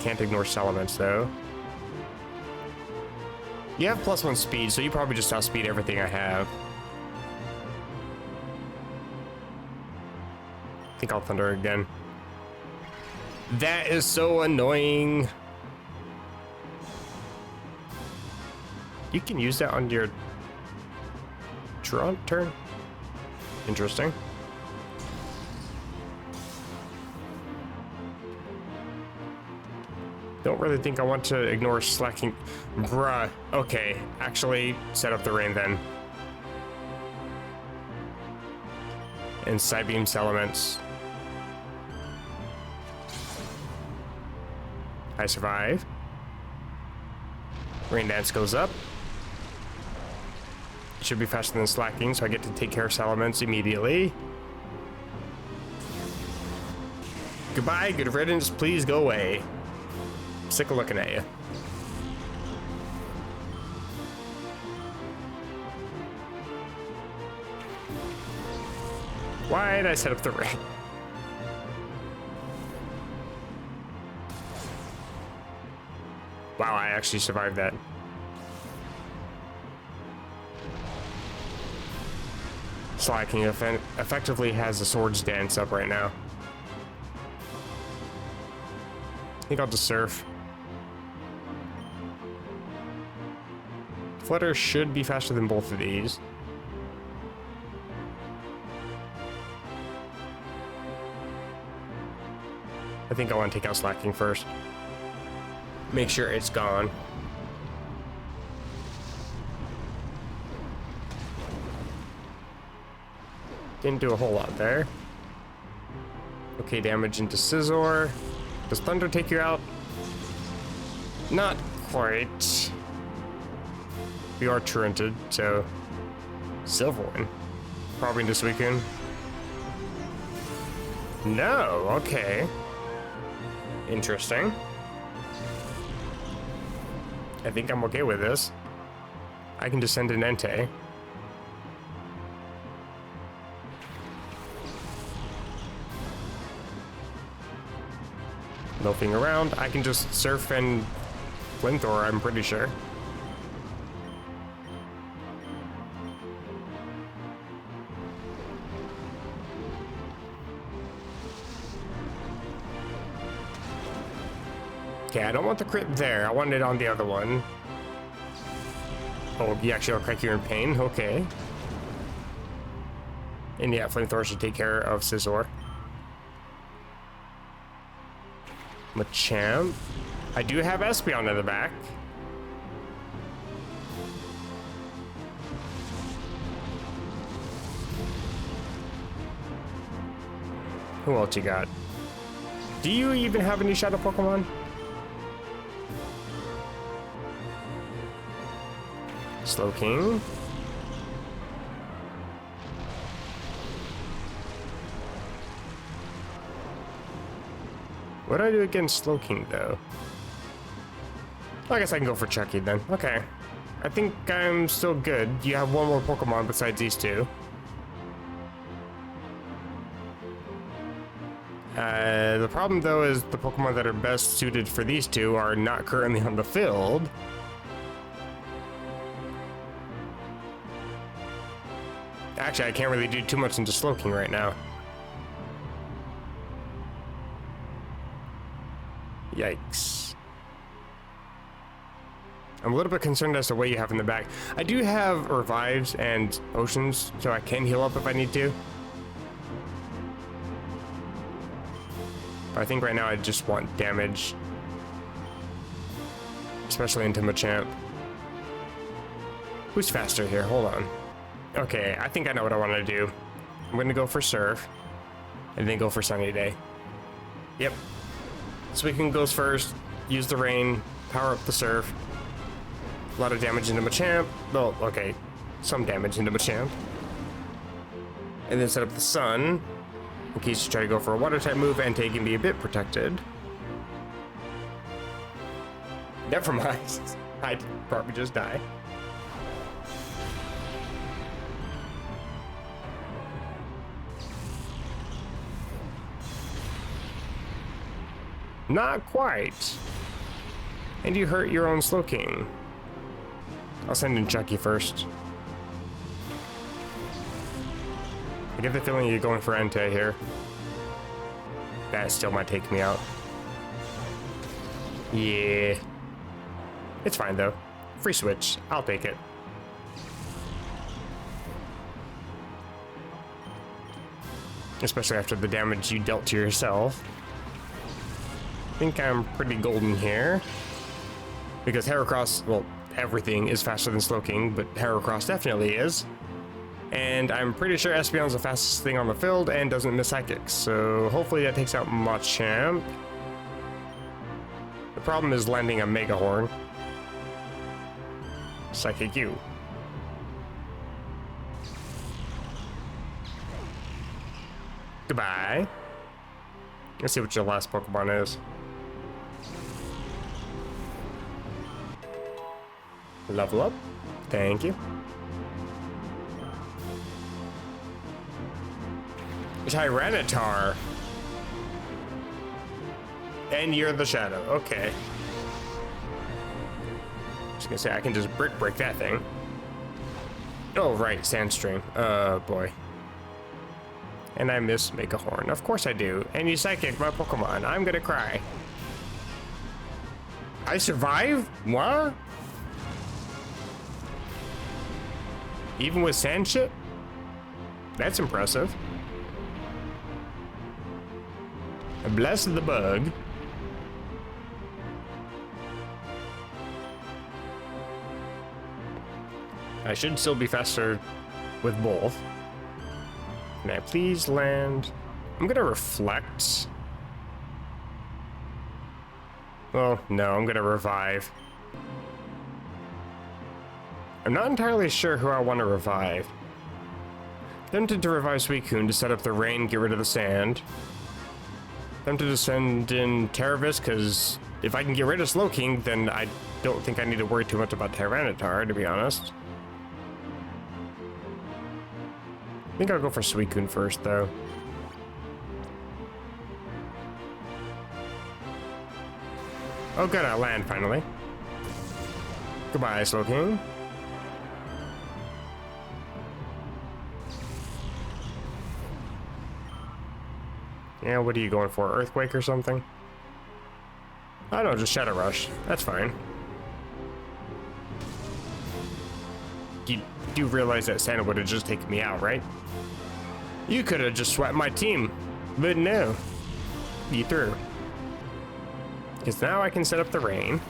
Can't ignore Salamence though. You have +1 speed, so you probably just outspeed everything I have. I think I'll Thunder again. That is so annoying. You can use that on your turn? Interesting. Don't really think I want to ignore Slacking. Bruh. Okay, actually set up the rain then. And Psybeam Salamence. I survive. Rain Dance goes up. Should be faster than Slacking, so I get to take care of Salamence immediately. Goodbye, good riddance, please go away. Sick of looking at you. Why did I set up the rain? Wow, I actually survived that. Slacking effectively has the Swords Dance up right now. I think I'll just Surf. Flutter should be faster than both of these. I think I want to take out Slacking first. Make sure it's gone. Didn't do a whole lot there. Okay, damage into Scizor. Does Thunder take you out? Not quite. We are Tronted, so Silverwind. Probably into Suicune. No, okay. Interesting. I think I'm okay with this. I can just send an Entei. Loafing around. I can just Surf and Flamethrower, I'm pretty sure. Okay, I don't want the crit there. I want it on the other one. Oh, you actually look like you're in pain. Okay. And yeah, Flamethrower should take care of Scizor. Machamp. I do have Espeon in the back. Who else you got? Do you even have any Shadow Pokemon? Slowking. What do I do against Slowking, though? Well, I guess I can go for Chucky then. Okay. I think I'm still good. You have one more Pokemon besides these two. The problem, though, is the Pokemon that are best suited for these two are not currently on the field. Actually, I can't really do too much into Slowking right now. Yikes. I'm a little bit concerned as to what you have in the back. I do have Revives and Potions, so I can heal up if I need to. But I think right now I just want damage. Especially into Machamp. Who's faster here? Hold on. Okay, I think I know what I want to do. I'm going to go for Surf. And then go for Sunny Day. Yep. Suicune goes first. Use the Rain. Power up the Surf. A lot of damage into Machamp. Well, okay. Some damage into Machamp. And then set up the Sun. In case you try to go for a Water type move, Entei can be a bit protected. Never mind. I'd probably just die. Not quite. And you hurt your own Slowking. I'll send in Chucky first. I get the feeling you're going for Entei here. That still might take me out. Yeah. It's fine though. Free switch. I'll take it. Especially after the damage you dealt to yourself. I think I'm pretty golden here. Because Heracross, well, everything is faster than Slowking, but Heracross definitely is. And I'm pretty sure Espeon's the fastest thing on the field and doesn't miss Psychic. So hopefully that takes out Machamp. The problem is landing a Mega Horn. Psychic U. Goodbye. Let's see what your last Pokemon is. Level up. Thank you. Tyranitar. And you're the Shadow. Okay. Just gonna say I can just brick break that thing. Oh right, Sandstream. Boy. And I miss Mega Horn. Of course I do. And you psychic my Pokemon. I'm gonna cry. I survived? What? Even with sand shit? That's impressive. Bless the bug. I should still be faster with both. Can I please land? I'm gonna reflect. Well, no, I'm gonna revive. I'm not entirely sure who I want to revive. Tempted to revive Suicune to set up the rain, get rid of the sand. Tempted to send in Terravis, because if I can get rid of Slowking, then I don't think I need to worry too much about Tyranitar, to be honest. I think I'll go for Suicune first, though. Oh good, I land finally. Goodbye, Slowking. Yeah, what are you going for? Earthquake or something? I don't know, just Shadow Rush. That's fine. You do realize that Santa would have just taken me out, right? You could have just swept my team, but no. You threw. Because now I can set up the rain.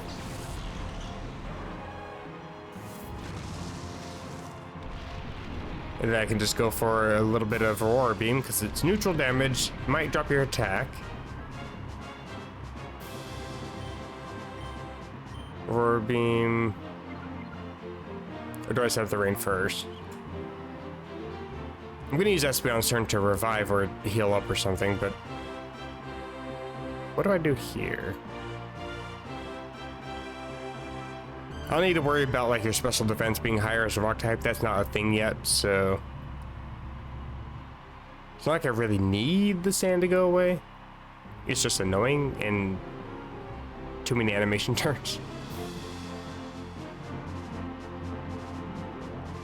And then I can just go for a little bit of Aurora Beam because it's neutral damage, might drop your attack. Aurora Beam. Or do I set up the rain first? I'm gonna use Espeon's turn to revive or heal up or something, but what do I do here? I don't need to worry about like your special defense being higher as a rock type. That's not a thing yet, so it's not like I really need the sand to go away. It's just annoying and too many animation turns.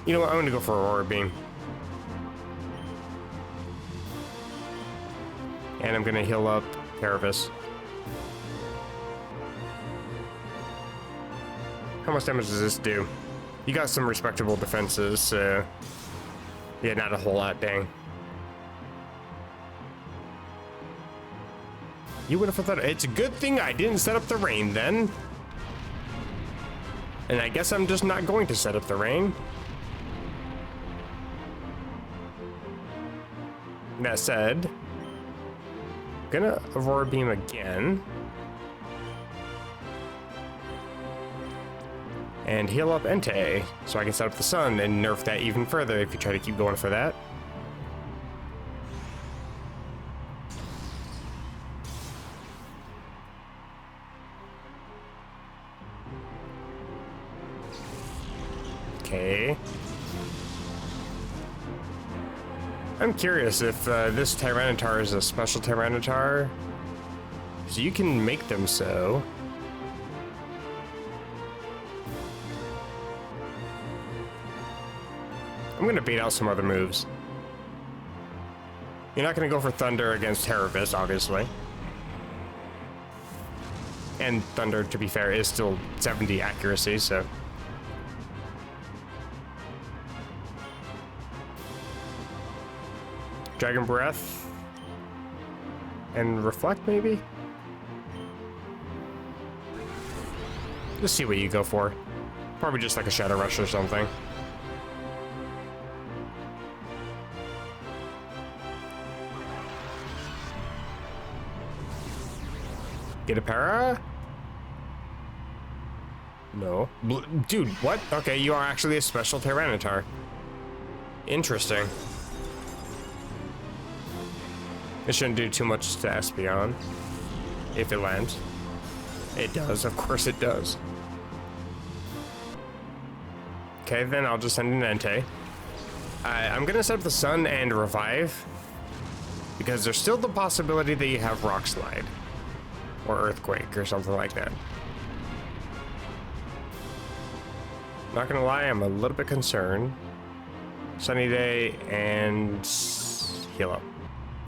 You know what? I'm gonna go for Aurora Beam. And I'm gonna heal up Caravis. How much damage does this do? You got some respectable defenses, so yeah, not a whole lot, dang. You would have thought it's a good thing I didn't set up the rain then. And I guess I'm just not going to set up the rain. That said, I'm gonna Aurora Beam again. And heal up Entei, so I can set up the sun and nerf that even further if you try to keep going for that. Okay. I'm curious if this Tyranitar is a special Tyranitar. So you can make them so. I'm gonna bait out some other moves. You're not gonna go for Thunder against Terravis, obviously. And Thunder, to be fair, is still 70 accuracy, so. Dragon Breath. And Reflect, maybe? Just see what you go for. Probably just like a Shadow Rush or something. Get a para? No. Dude, what? Okay, you are actually a special Tyranitar. Interesting. It shouldn't do too much to Espeon. If it lands. It does, of course it does. Okay, then I'll just send an Entei. I'm gonna set up the sun and revive. Because there's still the possibility that you have Rock Slide. Or Earthquake or something like that. Not gonna lie, I'm a little bit concerned. Sunny Day and heal up.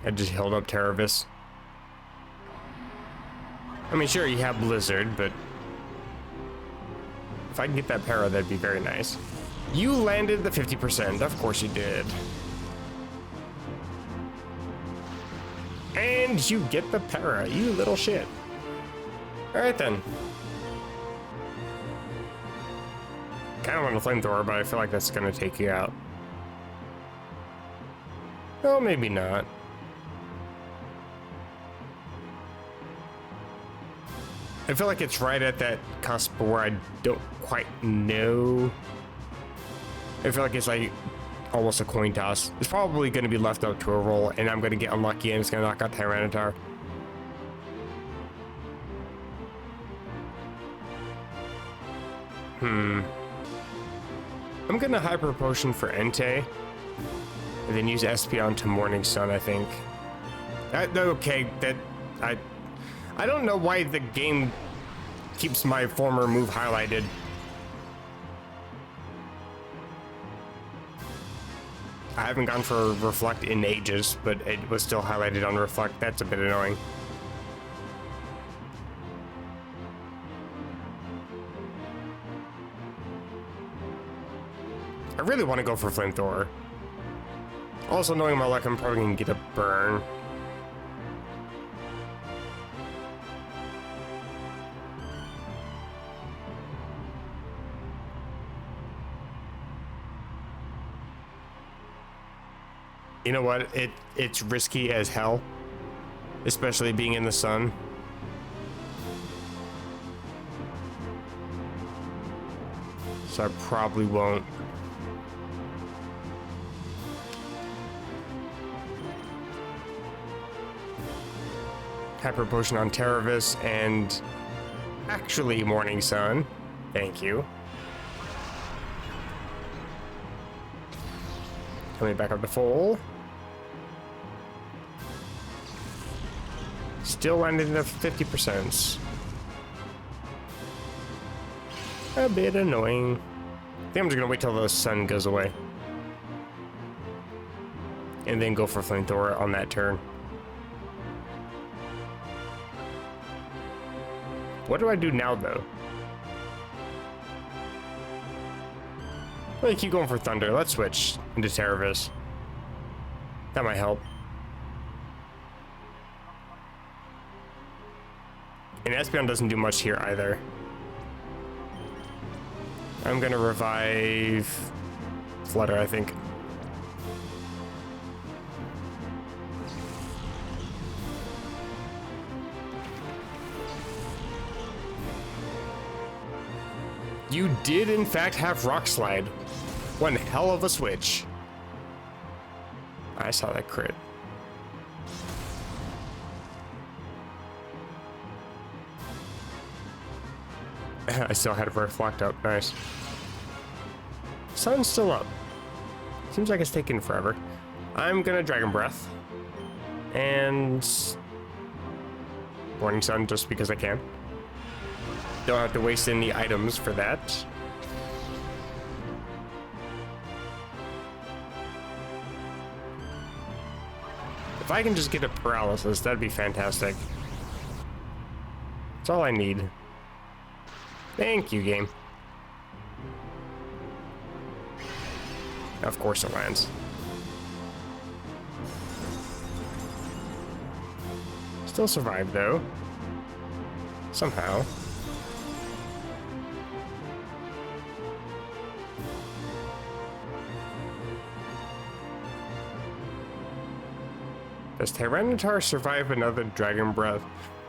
I just healed up Terravis. I mean, sure, you have Blizzard, but if I can get that para, that'd be very nice. You landed the 50%. Of course you did. And you get the para, you little shit. Alright then. Kind of want a flamethrower, but I feel like that's gonna take you out. Oh, maybe not. I feel like it's right at that cusp where I don't quite know. I feel like it's like almost a coin toss. It's probably going to be left up to a roll, and I'm going to get unlucky and it's going to knock out Tyranitar. I'm going to Hyper Potion for Entei, and then use Espeon to Morning Sun, I think. Okay, I don't know why the game keeps my former move highlighted. I haven't gone for Reflect in ages, but it was still highlighted on Reflect. That's a bit annoying. I really want to go for Flamethrower. Also, knowing my luck, I'm probably going to get a burn. You know what? It's risky as hell, especially being in the sun. So I probably won't. Hyper Potion on Terravis and actually Morning Sun. Thank you. Coming back up to full. Still landing at 50%. A bit annoying. I think I'm just gonna wait till the sun goes away. And then go for Flamethrower on that turn. What do I do now, though? Well, keep going for Thunder. Let's switch into Terravis. That might help. And Espeon doesn't do much here either. I'm gonna revive Flutter, I think. You did, in fact, have Rock Slide. One hell of a switch. I saw that crit. I still had it reflect up. Nice. Sun's still up. Seems like it's taking forever. I'm gonna Dragon Breath. And Morning Sun just because I can. Don't have to waste any items for that. If I can just get a paralysis, that'd be fantastic. That's all I need. Thank you, game. Of course it lands. Still survived, though. Somehow. Does Tyranitar survive another Dragon Breath?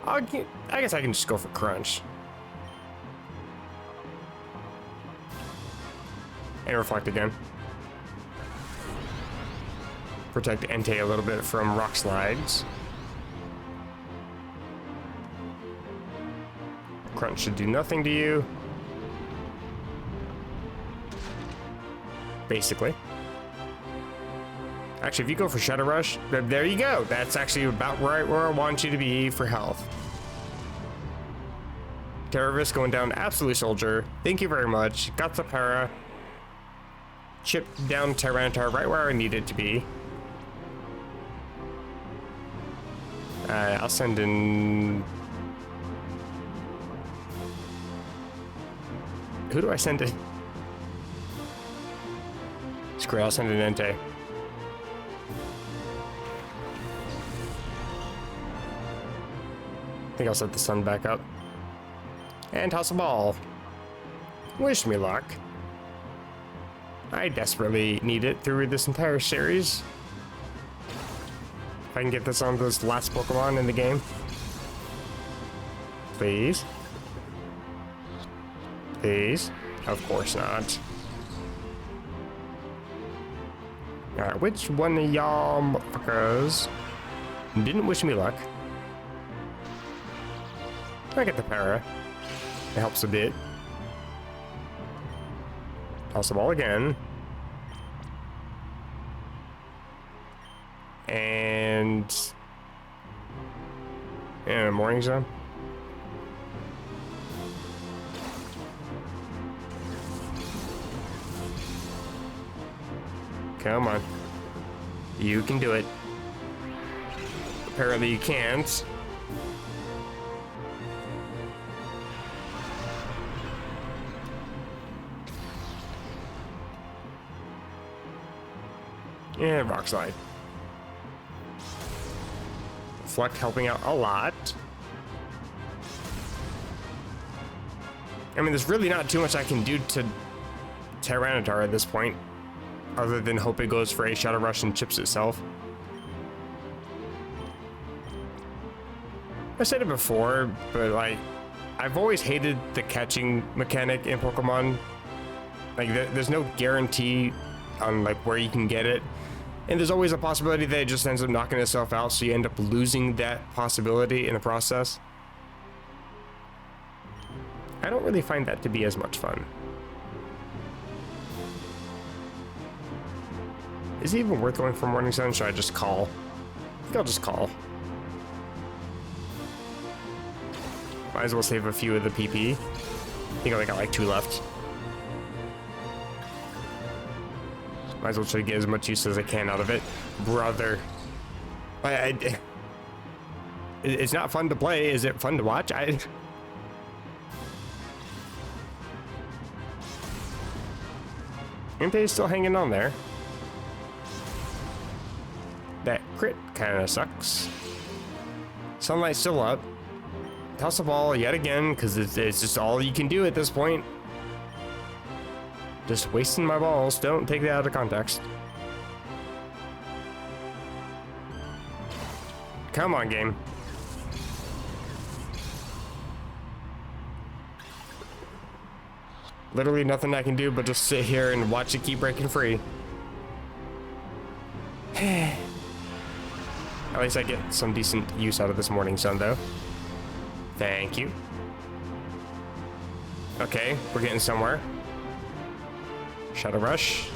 I guess I can just go for Crunch. And Reflect again. Protect Entei a little bit from Rock Slides. Crunch should do nothing to you. Basically. Actually, if you go for Shadow Rush, there you go. That's actually about right where I want you to be for health. Terravis going down Absolute Soldier. Thank you very much. Got the para. Chip down Tyranitar right where I need it to be. I'll send in... Who do I send in? Screw it, I'll send in Entei. I think I'll set the sun back up. And toss a ball. Wish me luck. I desperately need it through this entire series. If I can get this on this last Pokemon in the game. Please. Please. Of course not. Alright, which one of y'all motherfuckers didn't wish me luck? I get the para. It helps a bit. Toss the ball again. And Morning Sun. Come on. You can do it. Apparently you can't. And Rock Slide. Reflect helping out a lot. I mean, there's really not too much I can do to Tyranitar at this point. other than hope it goes for a Shadow Rush and chips itself. I said it before, but like, I've always hated the catching mechanic in Pokemon. Like, there's no guarantee on like where you can get it, and there's always a possibility that it just ends up knocking itself out, so you end up losing that possibility in the process. I don't really find that to be as much fun. Is it even worth going for Morning Sun? Should I just call? I think I'll just call. Might as well save a few of the PP. I think I only got like 2 left. Might as well try to get as much use as I can out of it. Brother. It's not fun to play. Is it fun to watch? Entei's still hanging on there. That crit kind of sucks. Sunlight's still up. Toss the ball yet again, because it's just all you can do at this point. Just wasting my balls. Don't take that out of context. Come on, game. Literally nothing I can do but just sit here and watch it keep breaking free. At least I get some decent use out of this Morning Sun, though. Thank you. Okay, we're getting somewhere. Shadow Rush.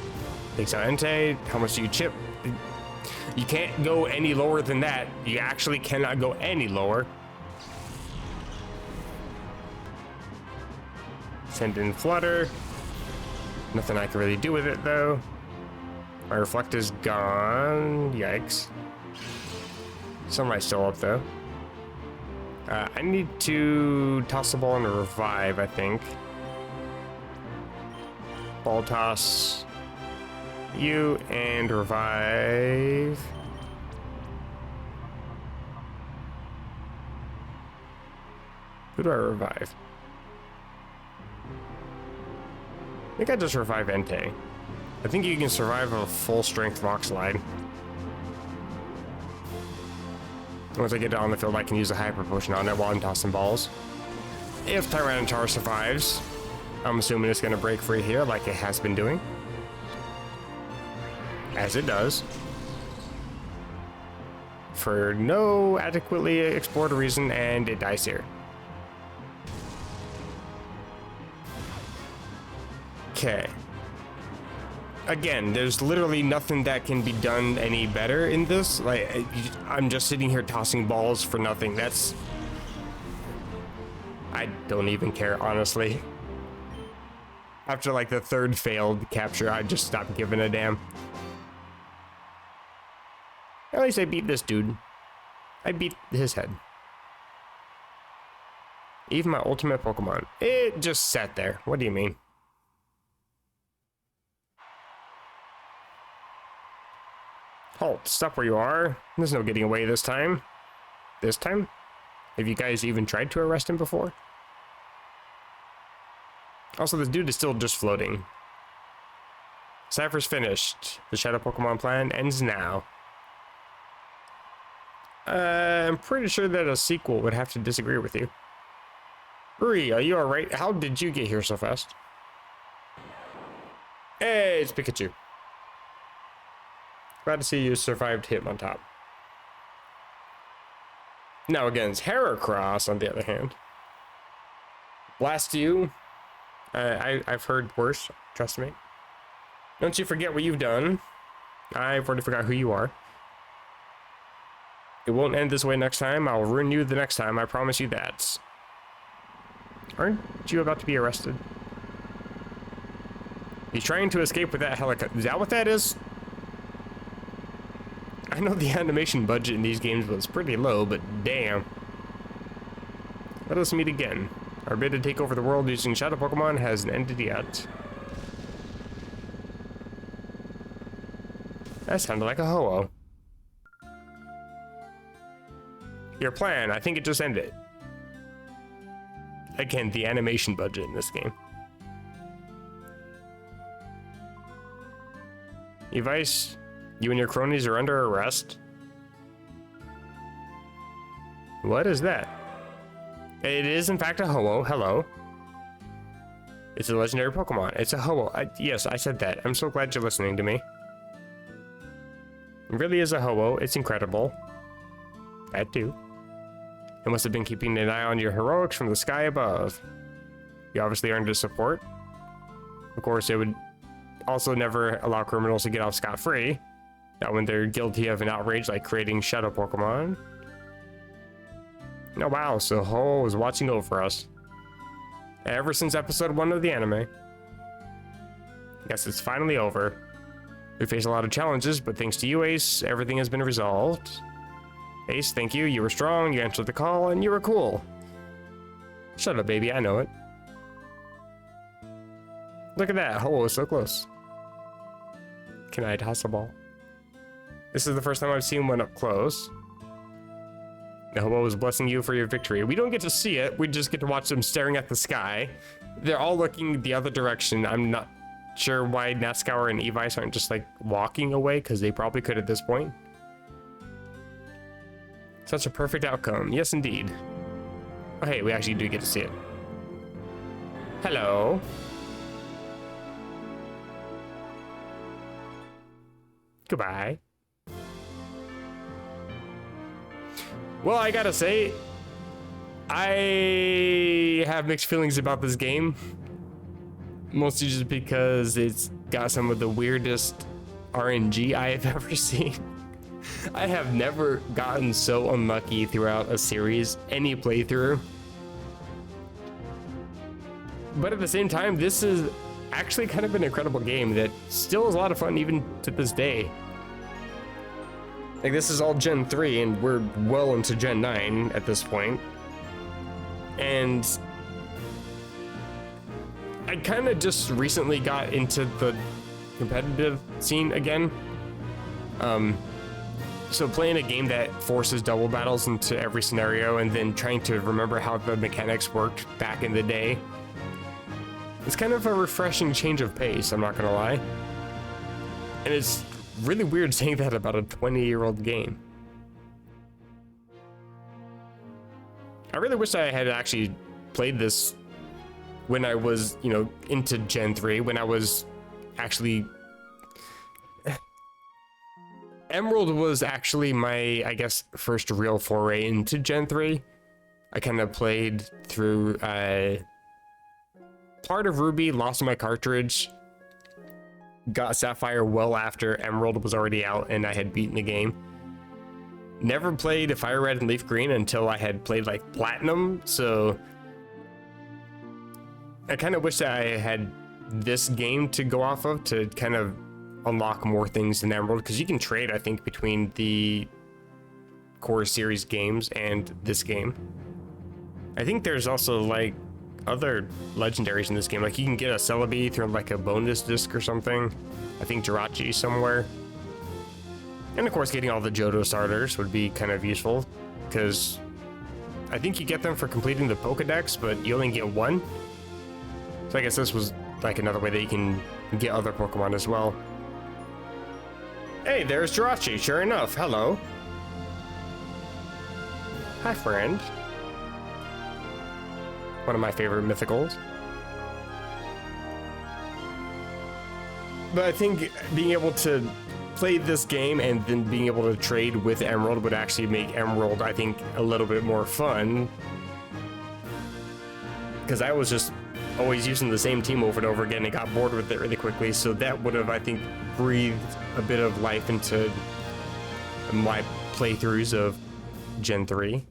Takes out Entei. How much do you chip? You can't go any lower than that. You actually cannot go any lower. Send in Flutter. Nothing I can really do with it, though. My Reflect is gone. Yikes. Sunlight's still up, though. I need to toss the ball and revive, I think. Ball toss. You and revive. Who do I revive? I think I just revive Entei. I think you can survive a full strength rock slide. Once I get on the field, I can use a Hyper Potion on it while I'm tossing balls. If Tyranitar survives, I'm assuming it's going to break free here like it has been doing. As it does. For no adequately explored reason, and it dies here. Okay. Again, there's literally nothing that can be done any better in this. Like, I'm just sitting here tossing balls for nothing. That's... I don't even care, honestly. After like the 3rd failed capture, I just stopped giving a damn. At least I beat this dude. I beat his head. Even my ultimate Pokemon. It just sat there. What do you mean? Halt, stop where you are. There's no getting away this time. This time? Have you guys even tried to arrest him before? Also, this dude is still just floating. Cipher's finished. The Shadow Pokemon plan ends now. I'm pretty sure that a sequel would have to disagree with you. Uri, are you alright? How did you get here so fast? Hey, it's Pikachu. Glad to see you survived Hitmontop. Now against Heracross, on the other hand. Blast you. I've heard worse, trust me. Don't you forget what you've done. I've already forgot who you are. It won't end this way next time. I'll ruin you the next time, I promise you that. Aren't you about to be arrested? He's trying to escape with that helicopter. Is that what that is? I know the animation budget in these games was pretty low, but damn. Let us meet again. Our bid to take over the world using Shadow Pokemon hasn't ended yet. That sounded like a ho-oh. Your plan, I think it just ended. Again, the animation budget in this game. Evice, you and your cronies are under arrest. What is that? It is in fact a Ho-Oh. Hello. It's a legendary Pokemon. It's a Ho-Oh. Yes, I said that. I'm so glad you're listening to me. It really is a Ho-Oh. It's incredible. That too. It must have been keeping an eye on your heroics from the sky above. You obviously earned his support. Of course, it would also never allow criminals to get off scot-free. Not when they're guilty of an outrage like creating shadow Pokemon. Oh wow, so Ho was watching over us. Ever since episode 1 of the anime. Guess it's finally over. We faced a lot of challenges, but thanks to you, Ace, everything has been resolved. Ace, thank you. You were strong, you answered the call, and you were cool. Shut up, baby, I know it. Look at that, Ho was so close. Can I toss a ball? This is the first time I've seen one up close. The Ho was blessing you for your victory. We don't get to see it, we just get to watch them staring at the sky. They're all looking the other direction. I'm not sure why Nascour and Evice aren't just like walking away, because they probably could at this point. Such a perfect outcome. Yes, indeed. Oh, hey, we actually do get to see it. Hello. Goodbye. Well, I gotta say, I have mixed feelings about this game. Mostly just because it's got some of the weirdest RNG I have ever seen. I have never gotten so unlucky throughout a series, any playthrough. But at the same time, this is actually kind of an incredible game that still is a lot of fun even to this day. Like, this is all Gen 3 and we're well into Gen 9 at this point. And I kind of just recently got into the competitive scene again. So playing a game that forces double battles into every scenario and then trying to remember how the mechanics worked back in the day. It's kind of a refreshing change of pace, I'm not gonna lie. And it's really weird saying that about a 20-year-old game. I really wish I had actually played this when I was, you know, into Gen 3, when I was actually... Emerald was actually my, I guess, first real foray into Gen 3. I kind of played through part of Ruby, lost my cartridge, got Sapphire well after Emerald was already out and I had beaten the game. Never played Fire Red and Leaf Green until I had played like Platinum, so I kind of wish that I had this game to go off of to kind of unlock more things in Emerald, because you can trade, I think, between the core series games and this game. I think there's also like other legendaries in this game, like you can get a Celebi through like a bonus disc or something. I think Jirachi somewhere. And of course getting all the Johto starters would be kind of useful, because I think you get them for completing the Pokedex, but you only get one. So I guess this was like another way that you can get other Pokemon as well. Hey, there's Jirachi, sure enough. Hello. Hi, friend. One of my favorite mythicals. But I think being able to play this game and then being able to trade with Emerald would actually make Emerald, I think, a little bit more fun. Because I was just always using the same team over and over again and got bored with it really quickly, so that would have, I think, breathed a bit of life into my playthroughs of Gen 3.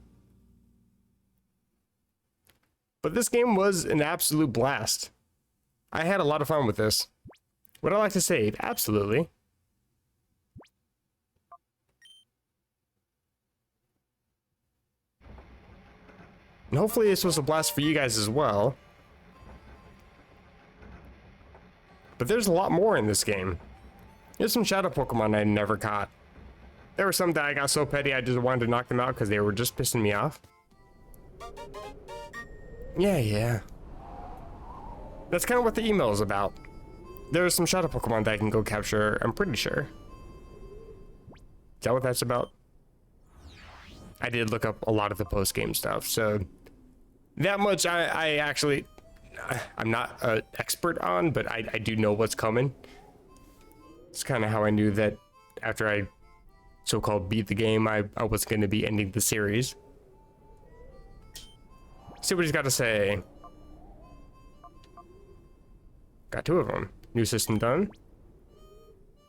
But this game was an absolute blast. I had a lot of fun with this. Would I like to save? Absolutely. And hopefully this was a blast for you guys as well. But there's a lot more in this game. There's some shadow Pokemon I never caught. There were some that I got so petty I just wanted to knock them out because they were just pissing me off. Yeah. That's kind of what the email is about. There's some shadow Pokemon that I can go capture, I'm pretty sure. Is that what that's about? I did look up a lot of the post-game stuff, so that much I actually, I'm not an expert on, but I do know what's coming. It's kind of how I knew that after I so-called beat the game, I was going to be ending the series. See what he's got to say. Got 2 of them. New system done.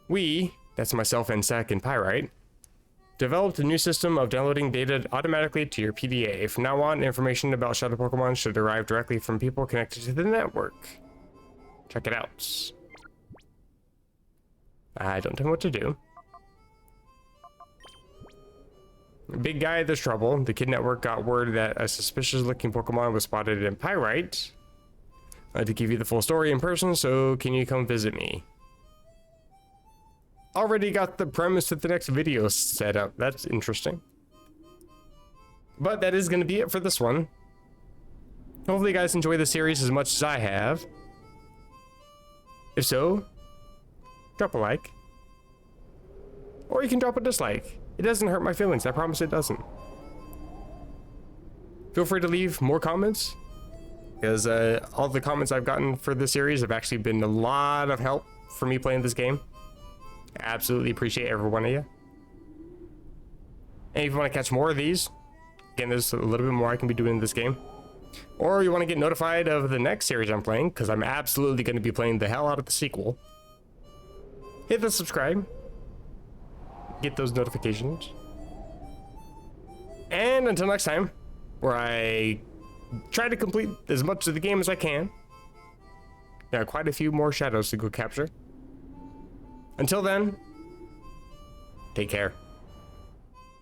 We, that's myself and Sack and Pyrite, developed a new system of downloading data automatically to your PDA. From now on, information about Shadow Pokemon should arrive directly from people connected to the network. Check it out. I don't know what to do. Big guy, there's trouble. The Kid Network got word that a suspicious-looking Pokemon was spotted in Pyrite. To give you the full story in person, so can you come visit me? Already got the premise of the next video set up. That's interesting. But that is going to be it for this one. Hopefully you guys enjoy the series as much as I have. If so, drop a like. Or you can drop a dislike. It doesn't hurt my feelings, I promise it doesn't. Feel free to leave more comments, because all the comments I've gotten for this series have actually been a lot of help for me playing this game. I absolutely appreciate every one of you. And if you want to catch more of these, again, there's a little bit more I can be doing in this game. Or you want to get notified of the next series I'm playing, because I'm absolutely going to be playing the hell out of the sequel. Hit the subscribe. Get those notifications. And until next time, where I try to complete as much of the game as I can. There are quite a few more shadows to go capture. Until then, take care.